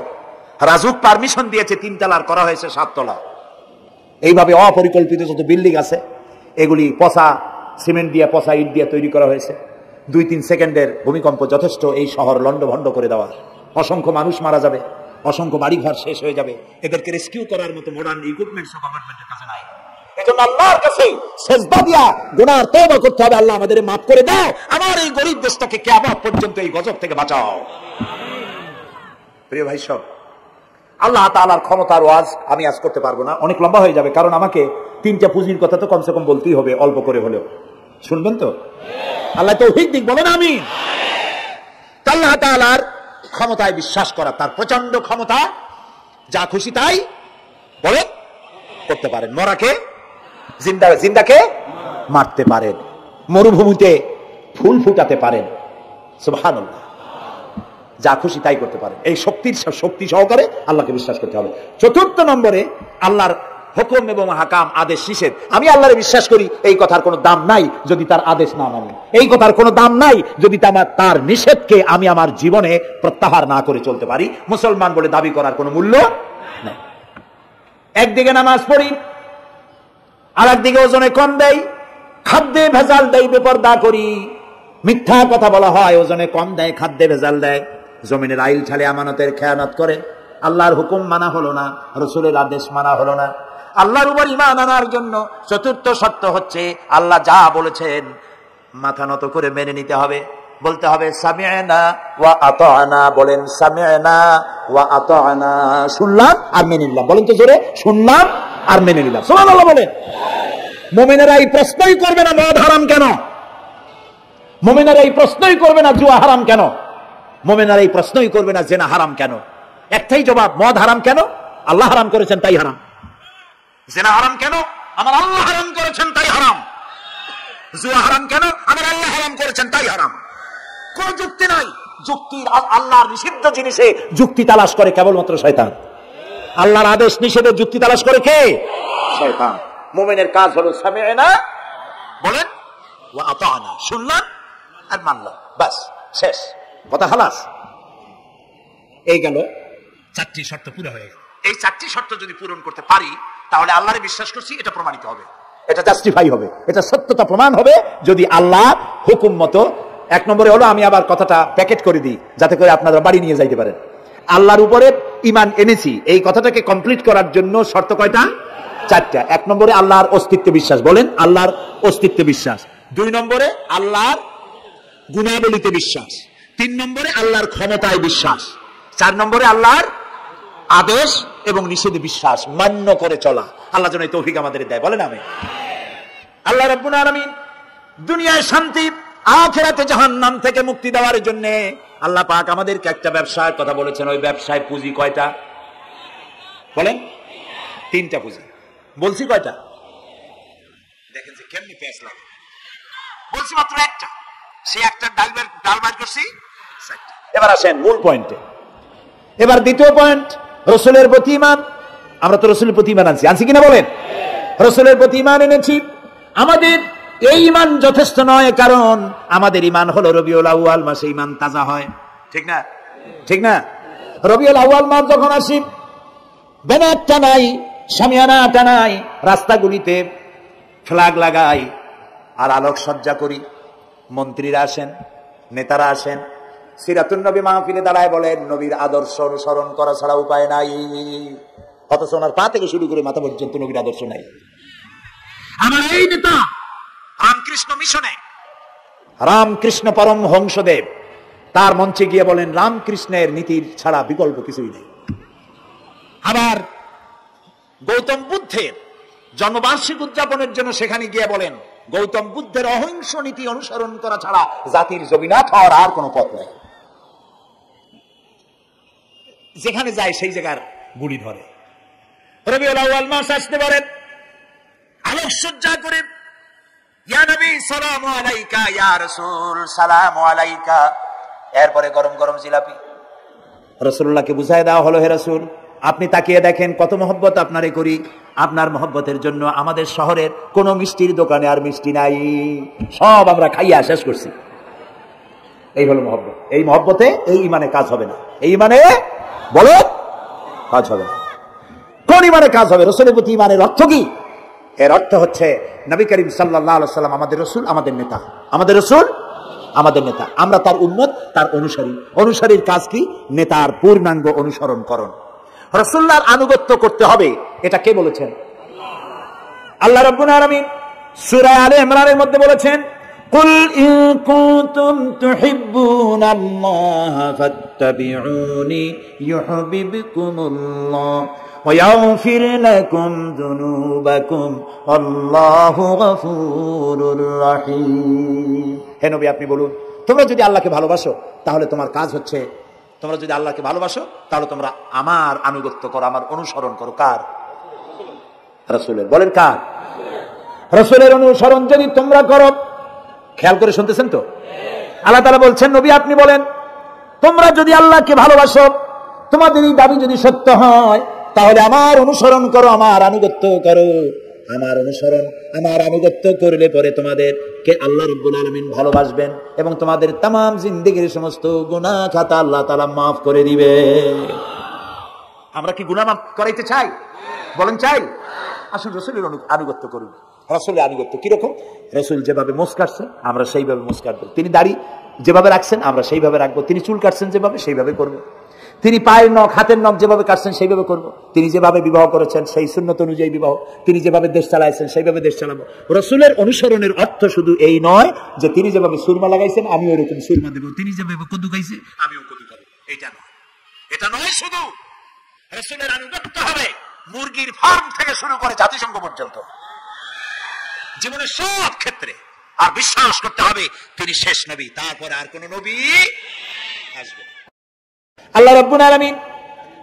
রাজুক পারমিশন দিয়েছে 3 তলার, করা হয়েছে 7 তলা। এইভাবে অপরিকল্পিত যত বিল্ডিং আছে এগুলি পচা সিমেন্ট দিয়ে, পচা ইট দিয়ে তৈরি করা হয়েছে। 2-3 সেকেন্ডের ভূমিকম্প যথেষ্ট এই শহর লন্ডভন্ড করে দেওয়া। অসংখ্য মানুষ মারা যাবে, অসংখ্য বাড়িঘর শেষ হয়ে যাবে। এদেরকে রেস্কিউ করার মতো মডার্ন ইকুইপমেন্টস গভর্নমেন্টের কাছে নাই। এজন্য আল্লাহর কাছে সেজদা দিয়া গুনার তওবা করতে হবে, আল্লাহ আমাদের মাফ করে দাও, আমার এই গরিব দেশটাকে কিয়ামত পর্যন্ত এই গজব থেকে বাঁচাও। প্রিয় ভাই সব, আল্লাহ তাআলার ক্ষমতার ওয়াজ আমি আজ করতে পারবো না, অনেক লম্বা হয়ে যাবে, কারণ আমাকে 3টা পুঁজির কথা তো কমসে কম বলতেই হবে, অল্প করে হলেও। শুনবেন তো? আল্লাহ তৌফিক দিক, বলেন আমিন। আল্লাহ তাআলার ক্ষমতায় বিশ্বাস করা, তার প্রচন্ড ক্ষমতা, যা খুশি তাই বলেন করতে পারেন। মরাকে জিন্দা, জিন্দাকে মারতে পারেন, মরুভূমিতে ফুল ফুটাতে পারেন। সুবহানাল্লাহ, যা খুশি তাই করতে পারেন। এই শক্তি সহকারে আল্লাহকে বিশ্বাস করতে হবে। 4র্থ নম্বরে আল্লাহর হুকুম এবং হাকাম, আদেশ নিষেধ। আমি আল্লাহরে বিশ্বাস করি, এই কথার কোনো দাম নাই যদি তার আদেশ না মানি। এই কথার কোনো দাম নাই যদি তার নিষেধকে আমি আমার জীবনে প্রত্যাহার না করে চলতে পারি। মুসলমান বলে দাবি করার কোনো মূল্য নেই। একদিকে নামাজ পড়ি, আর একদিকে ওজনে কম দেয়, খাদ্যে ভেজাল দেয়, বেপরদা করি, মিথ্যা কথা বলা হয়, ওজনে কম দেয়, খাদ্যে ভেজাল দেয়, জমিনের আইল ছাড়ে আমানতের খেয়ানত করে। আল্লাহর হুকুম মানা হলো না, রাসূলের আদেশ মানা হলো না। আল্লাহর উপর ঈমান আনার জন্য 4র্থ শর্ত হচ্ছে আল্লাহ যা বলেছেন মাথা নত করে মেনে নিতে হবে, বলতে হবে সামি'না ওয়া আতা'না। বলেন সামি'না ওয়া আতা'না, শুনলাম আর মেনে নিলাম। বলেন তো জোরে, শুনলাম আর মেনে নিলাম। সুবহানাল্লাহ বলেন। মুমিনেরা এই প্রশ্নই করবে না মদ হারাম কেন, মুমিনেরা এই প্রশ্নই করবে না জুয়া হারাম কেন, মুমিনেরা এই প্রশ্নই করবে না জিনা হারাম কেন। একটাই জবাব, মদ হারাম কেন? আল্লাহ হারাম করেছেন তাই হারাম। জিনা হারাম কেন? আমার আল্লাহ হারাম করেছেন তাই হারাম। জুয়া হারাম কেন? আমার আল্লাহ হারাম করেছেন তাই হারাম। কোন যুক্তি নাই। যুক্তির, আল্লাহর নিষিদ্ধ জিনিসে যুক্তি তালাশ করে কেবলমাত্র শয়তান। আল্লাহর আদেশ নিষেধে যুক্তি তালাশ করে কে? শয়তান। মুমিনের কাজ হলো সামি'না, বলেন, ওয়া আতা'না, শুনলাম আর মানলাম, বাস, শেষ কথা, খালাস। এই গেল 4টি শর্ত পুরো হয়ে গেল। এই 4টি শর্ত যদি পূরণ করতে পারি তাহলে আল্লাহরে বিশ্বাস করছি এটা প্রমাণিত হবে, এটা জাস্টিফাই হবে, এটা সত্যতা প্রমাণ হবে যদি আল্লাহ হুকুম মতো। 1 নম্বরে হলো, আমি আবার কথাটা প্যাকেট করে দিই যাতে করে আপনারা বাড়ি নিয়ে যাইতে পারেন। আল্লাহর উপরে ঈমান এনেছি, এই কথাটাকে কমপ্লিট করার জন্য শর্ত কয়টা? 4টা। 1 নম্বরে আল্লাহর অস্তিত্বে বিশ্বাস, বলেন আল্লাহর অস্তিত্বে বিশ্বাস। 2 নম্বরে আল্লাহর গুণাবলীতে বিশ্বাস। 3 নম্বরে আল্লাহর ক্ষমতায় বিশ্বাস। 4 নম্বরে আল্লাহর আদেশ এবং নিষেধে বিশ্বাস, মান্য করে চলা। আল্লাহ যেন এই তৌফিক আমাদের দেয়, বলেন আমিন। আল্লাহ রাব্বুল আলামিন দুনিয়ায় শান্তি, আখিরাতে জাহান্নাম থেকে মুক্তি দেওয়ার জন্য আল্লাহ পাক আমাদেরকে একটা ব্যবসার কথা বলেছেন। ওই ব্যবসায় পুঁজি কয়টা? বলেন। 3টা পুঁজি। বলছি কয়টা? দেখেন যে কেমনি পেঁচ লাগে। বলছি মাত্র একটা। সে একটা ডাল বার করছি। এবার আসেন মূল পয়েন্টে। এবার দ্বিতীয় পয়েন্ট, রসুলের প্রতি ঈমান। আমরা তো রসুলের প্রতি ঈমান আনছি কিনা বলেন? রসুলের প্রতি ঈমান এনেছি। আমাদের এই ঈমান যথেষ্ট নয়, কারণ আমাদের ঈমান হলো রবিউল আউয়াল মাসে ঈমান তাজা হয়, ঠিক না? ঠিক না? রবিউল আউয়াল মাস যখন আসি, ব্যানারটা নাই, শামিয়ানাটা নাই, রাস্তাগুলিতে ফ্ল্যাগ লাগাই আর আলোকসজ্জা করি। মন্ত্রীরা আসেন, নেতারা আসেন, সিরাতুন নবী মাহফিলে দাঁড়ায় বলেন নবীর আদর্শ অনুসরণ করা ছাড়া উপায় নাই। অথচ ওনার পা থেকে শুরু করে মাথা পর্যন্ত নবীর আদর্শ নাই। আমার এই নেতা রামকৃষ্ণ মিশনে, রামকৃষ্ণ পরম হংসদেব তার মঞ্চে গিয়ে বলেন রামকৃষ্ণের নীতির ছাড়া বিকল্প কিছুই নেই। আবার গৌতম বুদ্ধের জন্মবার্ষিক উদযাপনের জন্য সেখানে গিয়ে বলেন গৌতম বুদ্ধের অহিংস নীতি অনুসরণ করা ছাড়া জাতির জমিনাথ হওয়ার আর কোনো পথ নেই। যেখানে যায় সেই জায়গার গুড়ি ধরে। রবিউল আউয়াল মাস আসতে পারেন, আলোকসজ্জা করে ইয়া নবী সালামু আলাইকা, ইয়া রাসূল সালামু আলাইকা। এরপরে গরম গরম জিলাপি রাসূলুল্লাহকে বুঝায় দেওয়া হলো, হে রাসূল আপনি তাকিয়ে দেখেন কত মহব্বত আপনারে করি। আপনার মহব্বতের জন্য আমাদের শহরের কোন মিষ্টির দোকানে আর মিষ্টি নাই, সব আমরা খাইয়া শেষ করছি। এই হলো মহব্বত। এই মহব্বতে এই ঈমানে কাজ হবে না। এই ঈমানে বলো কাজ হবে না। কোন ঈমানে কাজ হবে? রাসূলের প্রতি ঈমানের অর্থ কি? এর অর্থ হচ্ছে নবী করিম সাল্লাল্লাহু আলাইহি ওয়াসাল্লাম আমাদের রাসূল, আমাদের নেতা। আমাদের রাসূল আমাদের নেতা, আমরা তার উম্মত, তার অনুসারী। অনুসারীর কাজ কি? নেতার পূর্ণাঙ্গ অনুসরণ করণ। রাসূলুল্লাহর আনুগত্য করতে হবে, এটা কে বলেছেন? আল্লাহ রাব্বুল আলামিন সূরা আলে ইমরানের মধ্যে বলেছেন কুল ইন কুনতুম তুহিব্বুনাল্লাহা ফাত্তাবিউনি ইউহিব্বুকুমুল্লাহ ওয়া ইয়াগফির লাকুম যুনুবাকুম আল্লাহু গফুরুর রহিম। হে নবী আপনি বলুন, তোমরা যদি আল্লাহকে ভালোবাসো তাহলে তোমার কাজ হচ্ছে, তোমরা যদি আল্লাহকে ভালোবাসো তাহলে তোমরা আমার আনুগত্য করো, আমার অনুসরণ করো। কার? রাসূলের। বলেন কার? রাসূলের অনুসরণ যদি তোমরা করো, খেয়াল করে শুনতেছেন তো? আল্লাহ তাআলা বলছেন নবী আপনি বলেন তোমরা যদি আল্লাহকে ভালোবাসো, তোমাদের এই দাবি যদি সত্য হয়, তাহলে আমার অনুসরণ করো, আমার আনুগত্য করো। আমার অনুসরণ, আমার আনুগত্য করলে পরে তোমাদেরকে আল্লাহ রাব্বুল আলামিন ভালোবাসবেন এবং তোমাদের तमाम জিন্দেগীর সমস্ত গুনাহ খাতা আল্লাহ তাআলা maaf করে দিবে। আমরা কি গুনাহ maaf করাইতে চাই? বলেন চাই? আসুন রাসূলের আনুগত্য করুন। রাসূলের আনুগত্য কি রকম? রাসূল যেভাবে মুখ কাটছেন আমরা সেইভাবে মুখ কাটবো। তিনি দাড়ি যেভাবে রাখছেন আমরা সেইভাবে রাখবো। তিনি চুল কাটছেন যেভাবে সেইভাবে করবো। তিনি পায়ের নখ, হাতের নখ যেভাবে কাটছেন সেইভাবে করবো। তিনি যেভাবে বিবাহ করেছেন সেই সুন্নত অনুযায়ী বিবাহ, তিনি যেভাবে দেশ চালাইছেন সেইভাবে দেশ চালাবো। রাসূলের অনুসরণের অর্থ শুধু এই নয় যে তিনি যেভাবে সুরমা লাগাইছেন আমি ওইরকম সুরমা দেবো, তিনি যেভাবে কদু খাইছে আমিও কদু খাবো। এটা নয়, এটা নয়। শুধু রাসূলের আনুগত্য হবে মুরগির ফার্ম থেকে শুরু করে জাতিসংঘ পর্যন্ত, জীবনের সব ক্ষেত্রে। আর বিশ্বাস করতে হবে তিনি শেষ নবী, তারপরে আর কোন নবী আসবে। আল্লাহ রাব্বুল আলামিন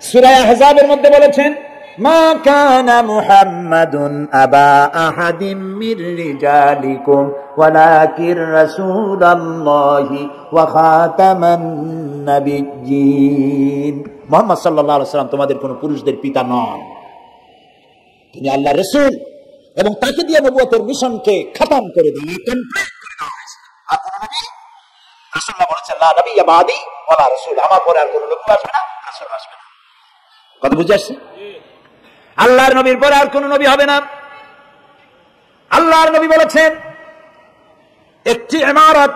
সূরা আহজাবের মধ্যে বলেছেন মা কানা মুহাম্মাদুন আবা আহাদিম মির রিজালিকুম ওয়ালাকির রাসূলুল্লাহি ওয়া খাতামান নাবিয়্যিন। মুহাম্মদ সাল্লাল্লাহু আলাইহি ওয়াসাল্লাম তোমাদের কোন পুরুষদের পিতা নন, তিনি আল্লাহর রাসূল এবং তাকে দিয়ে নবুয়তের মিশনকে খতম করে দেওয়া, কমপ্লিট করে দেওয়া হয়েছে। আর কোন নবী? রাসূলুল্লাহ বলেছেন লা নবিয়্যা বাদি ওয়ালা রাসূল, আমার পরে আর কোন নবী আসবে না, রাসূল আসবে না। কথা বুঝে আসছে? আল্লাহর নবীর পরে আর কোন নবী হবে না। আল্লাহর নবী বলেছেন একটি ইমারত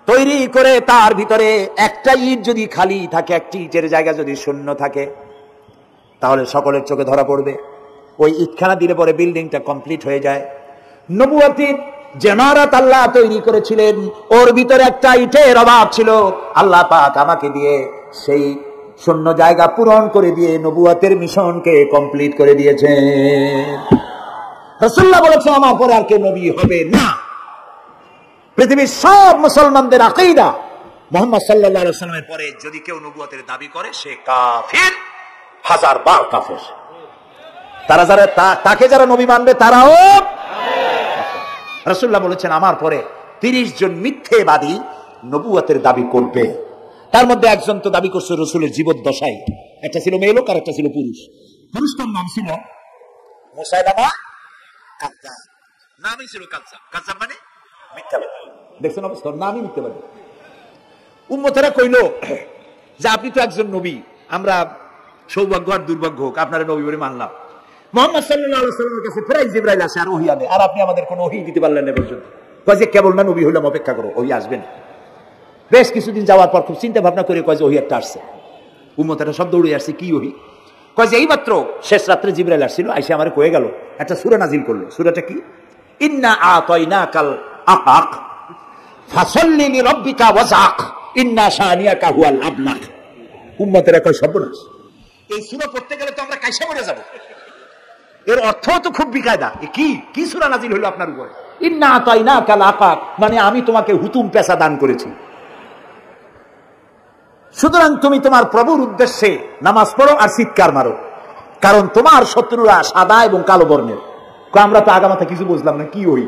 তৈরি করে তার ভিতরে একটা ইট যদি খালি থাকে, একটি ইটের জায়গা যদি শূন্য থাকে, তাহলে সকলের চোখে ধরা পড়বে। ওই ইটখানা দিলে পরে বিল্ডিংটা কমপ্লিট হয়ে যায়। নবুয়তির যে ইমারত আল্লাহ তৈরি করেছিলেন ওর ভিতরে একটা ইটের অভাব ছিল, আল্লাহ পাক আমাকে দিয়ে সেই শূন্য জায়গা পূরণ করে দিয়ে নবুয়তের মিশনকে কমপ্লিট করে দিয়েছেন। রাসূলুল্লাহ বলেছেন আমার পরে আর কেউ নবী হবে না। পৃথিবীর সব মুসলমানদের আকীদা মুহাম্মদ সাল্লাল্লাহু আলাইহি ওয়াসাল্লামের পরে যদি কেউ নবুয়তের দাবি করে সে কাফির, হাজার বার কাফির। তাকে যারা নবী মানবে তারাও। রাসূলুল্লাহ বলেছেন আমার পরে 30 জন মিথ্যেবাদী নবুয়তের দাবি করবে। তার মধ্যে একজন তো দাবি করছে রসুলের জীবদ্দশায়, একটা ছিল মেয়ে লোক আর একটা ছিল পুরুষ। পুরুষটার নাম ছিল মুসাইলামা কাজ্জাব, নামই ছিল কাজ্জাব। কাজ্জাব মানে মিথ্যাবাদী। দেখছেন অবস্থা, নামই মিথ্যাবাদী। উম্মতেরা কইল যে আপনি তো একজন নবী, আমরা সৌভাগ্য আর দুর্ভাগ্য হোক আপনারা নবী বলে মানলাম। মুহাম্মদ সাল্লাল্লাহু আলাইহি ওয়াসাল্লামের কাছে ফেরাই জিবরাইল আসে আর ওহী আনে, আর আপনি আমাদের কোনো ওহী দিতে পারলেন না পর্যন্ত। কয় যে কেবল না নবী হইলাম, অপেক্ষা করো, ওহী আসবে না। বেশ কিছুদিন যাওয়ার পর খুব চিন্তা ভাবনা করে কয় যে ওহী একটা আসছে। উম্মতেরা সব দৌড়ে আসছে, কি ওহী? কয় যে এইমাত্র শেষ রাত্রে জিবরাইল আসছিল, আইসা আমারে কয়ে গেল একটা সূরা নাজিল করলো। সূরাটা কি? ইন্না আতাইনাকাল আকাক ফাসাল্লি লিরাব্বিকা ওয়াজআক ইন্না শানিয়াকা হুয়াল আবলাক। উম্মতেরা কয় সর্বনাশ, এই সূরা পড়তে গেলে তো আমরা কাইসা মরে যাব। এর অর্থ তো খুব বিকায়দা। কি সূরা নাজিল হলো আপনার উপরে? ইন্না আতাইনাকাল আকাক, মানে আমি তোমাকে হুতুম পেশা দান করেছি, সুতরাং তুমি তোমার প্রভুর উদ্দেশ্যে নামাজ পড়ো আর চিৎকার মারো, কারণ তোমার শত্রুরা সাদা এবং কালো বর্ণের। আমরা তো আগামাথা কিছু বুঝলাম না, কি ওই?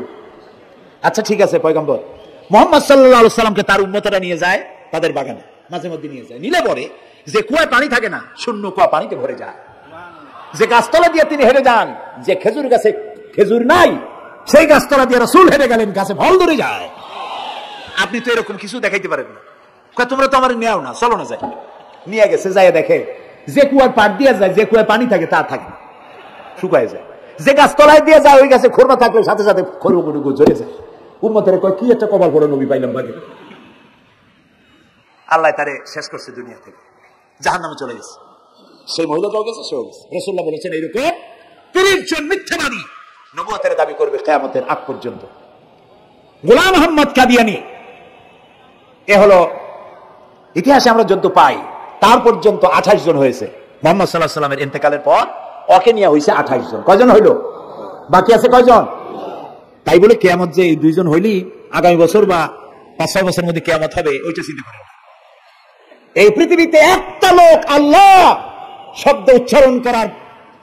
আচ্ছা ঠিক আছে, পয়গম্বর মুহাম্মদ সাল্লাল্লাহু আলাইহি সাল্লামকে তার উম্মতেরা নিয়ে যায় তাদের বাগানে, মাঝে মধ্যে নিয়ে যায়। নিলে পরে যে কুয়ায় পানি থাকে না, শূন্য কুয়া পানিতে ভরে যায়। যে গাছতলা দিয়ে তিনি হেঁটে যান, যে খেজুর গাছে খেজুর নাই সেই গাছতলা দিয়ে রাসূল হেঁটে গেলেন, গাছে ফল ধরে যায়। আপনি তো এরকম কিছু দেখাইতে পারেন না। তোমরা তো আমার নেও না, চলো না যাই। নিয়ে গেছে, যাই দেখে যে কুয়ার পাট দিয়ে যায়, যে কুয়ায় পানি থাকে তা থাকে না, শুকায় যায়। যে গাছতলায় দিয়ে যায় ওই গাছে খোরমা থাকলে সাথে সাথে খড়গুড়ু ঝরে যায়। উম্মতের কয় কি একটা কপাল পড়ে নবী পাইলাম ভাগে। আল্লাহ তারে শেষ করছে দুনিয়া থেকে, জাহান্নামে চলে গেছে। সেই মহিলাটাও গেছে, সেও গেছে। রাসূলুল্লাহ বলেছেন এইরকম 30 জন মিথ্যাবাদী নবুয়তের দাবি করবে কিয়ামতের আগ পর্যন্ত। গোলাম আহমদ কাদিয়ানী, এ হলো ইতিহাসে আমরা যত পাই তার পর্যন্ত 28 জন হয়েছে। মুহাম্মদ সাল্লাল্লাহু আলাইহি ওয়াসাল্লামের ইন্তেকালের পর ওকে নিয়ে হয়েছে 28 জন। কয়জন হইল? বাকি আছে কয়জন? তাই বলে কিয়ামত যে এই 2 জন হইলি আগামী বছর বা 5-6 বছরের মধ্যে কিয়ামত হবে ওইটা চিন্তা করেন না। এই পৃথিবীতে একটা লোক আল্লাহ শব্দ উচ্চারণ করার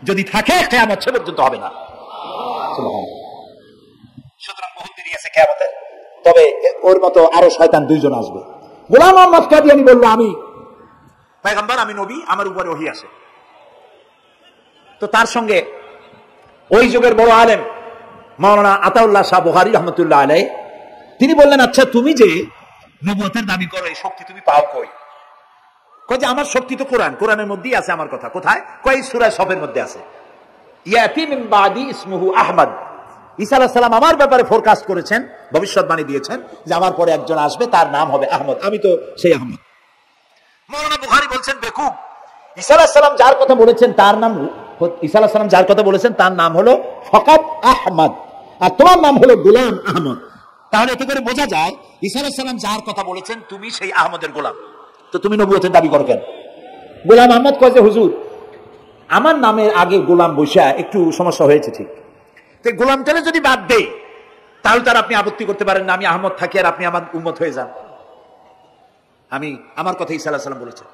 যদি থাকে কিয়ামত সে পর্যন্ত হবে না। সুতরাং বহুত দেরি আছে কিয়ামতে, তবে ওর মতো আরো শয়তান 2 জন আসবে। গোলাম আহমদ কাদিয়ানী বলল আমি পয়গম্বর, আমি নবী, আমার উপরে ওহী আসে। তো তার সঙ্গে ওই যুগের বড় আলেম মাওলানা আতাউল্লাহ শাহ বুখারী রাহমাতুল্লাহ আলাইহি, তিনি বললেন আচ্ছা তুমি যে নবুয়তের দাবি করো এই শক্তি তুমি পাও কই? কয় যে আমার শক্তি তো কোরআন, কোরআনের মধ্যেই আছে আমার কথা। কোথায়? কয় সূরা সফের মধ্যে আছে। ইয়াতি মিন বাদি ইসমুহু আহমদ, ঈসা আলাইহিস সালাম আমার ব্যাপারে ফোরকাস্ট করেছেন, ভবিষ্যৎবাণী দিয়েছেন যে আমার পরে একজন আসবে, তার নাম হবে আহমদ, আমি তো সেই আহমদ। মাওলানা বুখারী বলছেন বেকুব, ঈসা আলাইহিস সালাম যার কথা বলেছেন তার নাম, ঈসা আলাইহিস সালাম যার কথা বলেছেন তার নাম হলো ফকাত আহমদ, আর তোমার নাম হলো গোলাম আহমদ। তাহলে এতে করে বোঝা যায় ঈসা আলাইহিস সালাম যার কথা বলেছেন তুমি সেই আহমদের গোলাম, তো তুমি নবুয়তের দাবি করো কেন? গোলাম আহমদ কয় যে হুজুর আমার নামের আগে গোলাম বসা একটু সমস্যা হয়েছে, ঠিক তো গোলাম তাহলে যদি বাদ দেই তাহলে তার আপনি আপত্তি করতে পারেন না, আমি আহমদ থাকি আর আপনি আমার উম্মত হয়ে যান। আমি আমার কথা ঈসা আলাইহিস সালাম বলেছেন।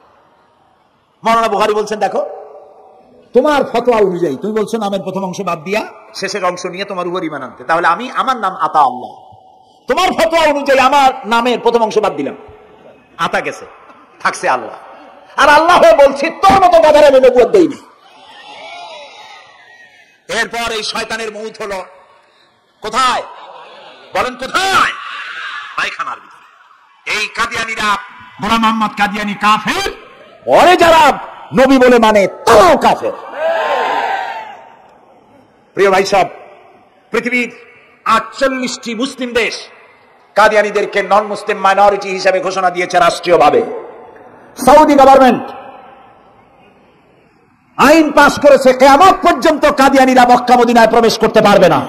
মাওলানা বুখারী বলছেন দেখো তোমার ফতোয়া অনুযায়ী তুমি বলছো নামের প্রথম অংশ বাদ দিয়া শেষের অংশ নিয়ে তোমার উপর ঈমান আনতে, তাহলে আমি আমার নাম আতা আল্লাহ, তোমার ফতোয়া অনুযায়ী আমার নামের প্রথম অংশ বাদ দিলাম, আতা গেছে, থাকছে আল্লাহ। আর আল্লাহ হয়ে বলছি তোর মতো গাধার আমি নবুয়ত দেইনি। এরপর এই শয়তানের মউত হলো কোথায় বলেন? কোথায়? পায়খানার ভিতরে। এই কাদিয়ানীরা, গোলাম আহমদ কাদিয়ানী কাফের, ওরে যারা নবী বলে মানে তারাও কাফের। প্রিয় ভাই সব, পৃথিবীর 48টি মুসলিম দেশ কাদিয়ানীদেরকে নন মুসলিম মাইনরিটি হিসেবে ঘোষণা দিয়েছে রাষ্ট্রীয়ভাবে। সৌদি গভর্নমেন্ট আইন পাস করেছে কিয়ামত পর্যন্ত কাদিয়ানীরা মক্কা মদিনায় প্রবেশ করতে পারবে না।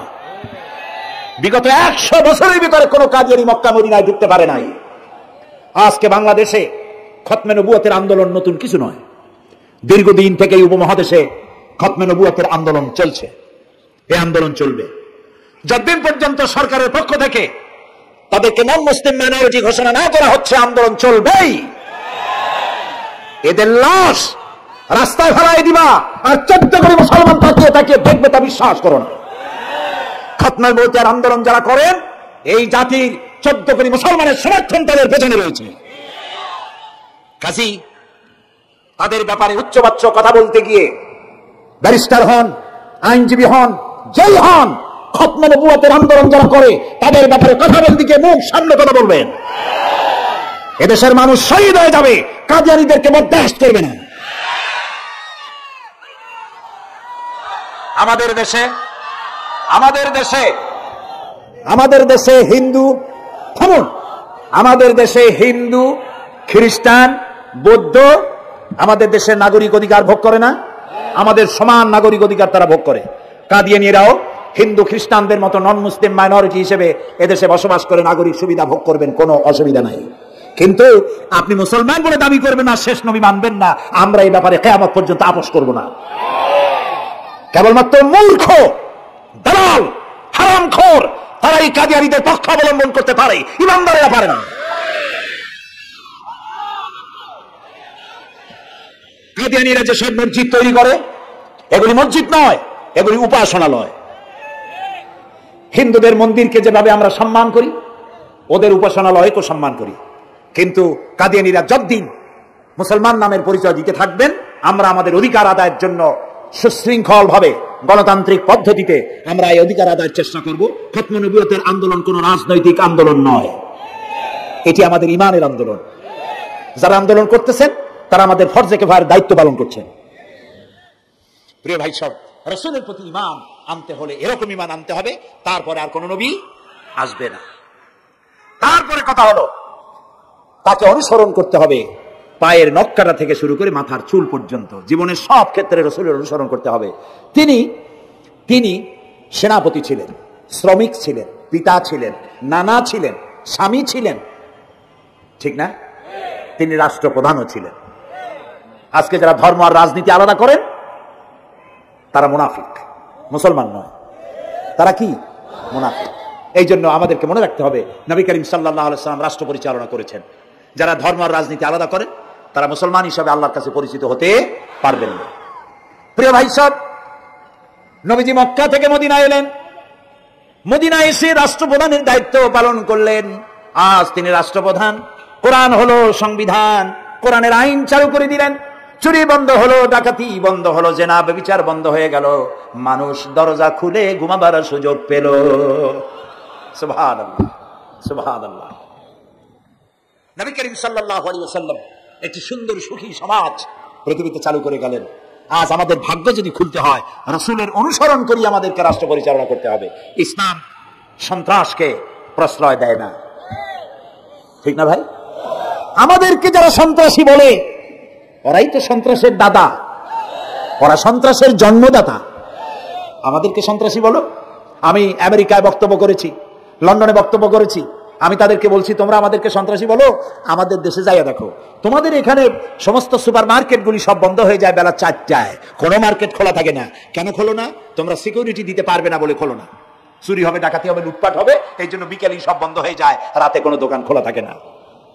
বিগত 100 বছরের ভিতরে কোন কাদিয়ানী মক্কা মদিনায় ঢুকতে পারে নাই। আজকে বাংলাদেশে খতমে নবুয়তের আন্দোলন নতুন কিছু নয়, দীর্ঘদিন থেকে এই উপমহাদেশে খতমে নবুয়তের আন্দোলন চলছে। এই আন্দোলন চলবে যতদিন পর্যন্ত সরকারের পক্ষ থেকে তাদেরকে নন মুসলিম মাইনরিটি ঘোষণা না করা হচ্ছে, আন্দোলন চলবেই। এদের লাশ রাস্তায় ফেলাই দিবা আর 14 কোটি মুসলমান তাকিয়ে তাকিয়ে দেখবে, তা বিশ্বাস করো না। খতমে নবুয়তের আন্দোলন যারা করেন এই জাতির 14 কোটি মুসলমানের সমর্থন তাদের পেছনে রয়েছে। কাজী তাদের ব্যাপারে উচ্চবাচ্য কথা বলতে গিয়ে ব্যারিস্টার হন, আইনজীবী হন, যেই হন, খতমে নবুয়তের আন্দোলন যারা করে তাদের ব্যাপারে কথা বলতে গিয়ে মুখ সামনে কথা বলবেন। এদেশের মানুষ শহীদ হয়ে যাবে, কাদিয়ানীদেরকে বরদাস্ত করবে না। আমাদের দেশে হিন্দু, থামুন, আমাদের দেশে হিন্দু, খ্রিস্টান, বৌদ্ধ আমাদের দেশের নাগরিক অধিকার ভোগ করে না? আমাদের সমান নাগরিক অধিকার তারা ভোগ করে। কাদিয়ানীরাও হিন্দু খ্রিস্টানদের মতো নন মুসলিম মাইনরিটি হিসেবে এদেশে বসবাস করে নাগরিক সুবিধা ভোগ করবেন, কোনো অসুবিধা নাই। কিন্তু আপনি মুসলমান বলে দাবি করবেন না, শেষ নবী মানবেন না, আমরা এই ব্যাপারে কিয়ামত পর্যন্ত আপোষ করব না। কেবলমাত্র মূর্খ, দালাল, হারামখোর তারা এই কাদিয়ানীদের পক্ষ অবলম্বন করতে পারে, ইমানদারেরা পারে না। কাদিয়ানীরা যে সব মসজিদ তৈরি করে, এগুলি মসজিদ নয়, এগুলি উপাসনালয়। হিন্দুদের মন্দিরকে যেভাবে আমরা সম্মান করি, ওদের উপাসনালয়কেও সম্মান করি। কিন্তু কাদিয়ানীরা যতদিন মুসলমান নামের পরিচয় দিতে থাকবেন, আমরা আমাদের অধিকার আদায়ের জন্য সুশৃঙ্খল ভাবে গণতান্ত্রিক পদ্ধতিতে আমরা এই অধিকার আদায়ের চেষ্টা করব। খতমে নবুয়তের আন্দোলন কোন রাজনৈতিক আন্দোলন নয়, এটি আমাদের ইমানের আন্দোলন। যারা আন্দোলন করতেছেন তারা আমাদের ফরজে কিফায়ার দায়িত্ব পালন করছেন। প্রিয় ভাই সব, রাসূলের প্রতি ঈমান আনতে হলে এরকম ঈমান আনতে হবে, তারপরে আর কোন নবী আসবে না। তারপরে কথা হলো তাকে অনুসরণ করতে হবে পায়ের নখকাটা থেকে শুরু করে মাথার চুল পর্যন্ত, জীবনের সব ক্ষেত্রে রাসূলের অনুসরণ করতে হবে। তিনি সেনাপতি ছিলেন, শ্রমিক ছিলেন, পিতা ছিলেন, নানা ছিলেন, স্বামী ছিলেন, ঠিক না? তিনি রাষ্ট্রপ্রধানও ছিলেন। আজকে যারা ধর্ম আর রাজনীতি আলাদা করেন তারা মুনাফিক, মুসলমান নয়, তারা কি? মুনাফিক। এই জন্য আমাদেরকে মনে রাখতে হবে নবী করিম সাল্লাল্লাহু আলাইহি ওয়াসাল্লাম রাষ্ট্র পরিচালনা করেছেন। যারা ধর্ম আর রাজনীতি আলাদা করেন তারা মুসলমান হিসাবে আল্লাহর কাছে পরিচিত হতে পারবেন না। প্রিয় ভাই সব, নবীজি মক্কা থেকে মদিনা এলেন, মদিনা এসে রাষ্ট্রপ্রধানের দায়িত্ব পালন করলেন। আজ তিনি রাষ্ট্রপ্রধান, কোরআন হলো সংবিধান, কোরআনের আইন চালু করে দিলেন। চুরি বন্ধ হলো, ডাকাতি বন্ধ হলো, জেনা ব্যভিচার বন্ধ হয়ে গেল, মানুষ দরজা খুলে ঘুমাবার সুযোগ পেল। সুবহানাল্লাহ, সুবহানাল্লাহ। নবী করিম সাল্লাল্লাহু আলাইহি ওয়াসাল্লাম একটি সুন্দর সুখী সমাজ পৃথিবীতে চালু করে গেলেন। আজ আমাদের ভাগ্য যদি খুলতে হয়, রাসূলের অনুসরণ করি আমাদেরকে রাষ্ট্র পরিচালনা করতে হবে। ইসলাম সন্ত্রাসকে প্রশ্রয় দেয় না, ঠিক না ভাই? আমাদেরকে যারা সন্ত্রাসী বলে, ওরাই তো সন্ত্রাসের দাদা, ওরা সন্ত্রাসের জন্মদাতা। আমাদেরকে সন্ত্রাসী বলো? আমি আমেরিকায় বক্তব্য করেছি, লন্ডনে বক্তব্য করেছি, আমি তাদেরকে বলছি তোমরা আমাদেরকে সন্ত্রাসী বলো, আমাদের দেশে যাইয়া দেখো, তোমাদের এখানে সমস্ত সুপার মার্কেটগুলি সব বন্ধ হয়ে যায় বেলা 4টায়, কোনো মার্কেট খোলা থাকে না। কেন খোলো না? তোমরা সিকিউরিটি দিতে পারবে না বলে খোলো না। চুরি হবে, ডাকাতি হবে, লুটপাট হবে, এই জন্য বিকেলেই সব বন্ধ হয়ে যায়, রাতে কোনো দোকান খোলা থাকে না।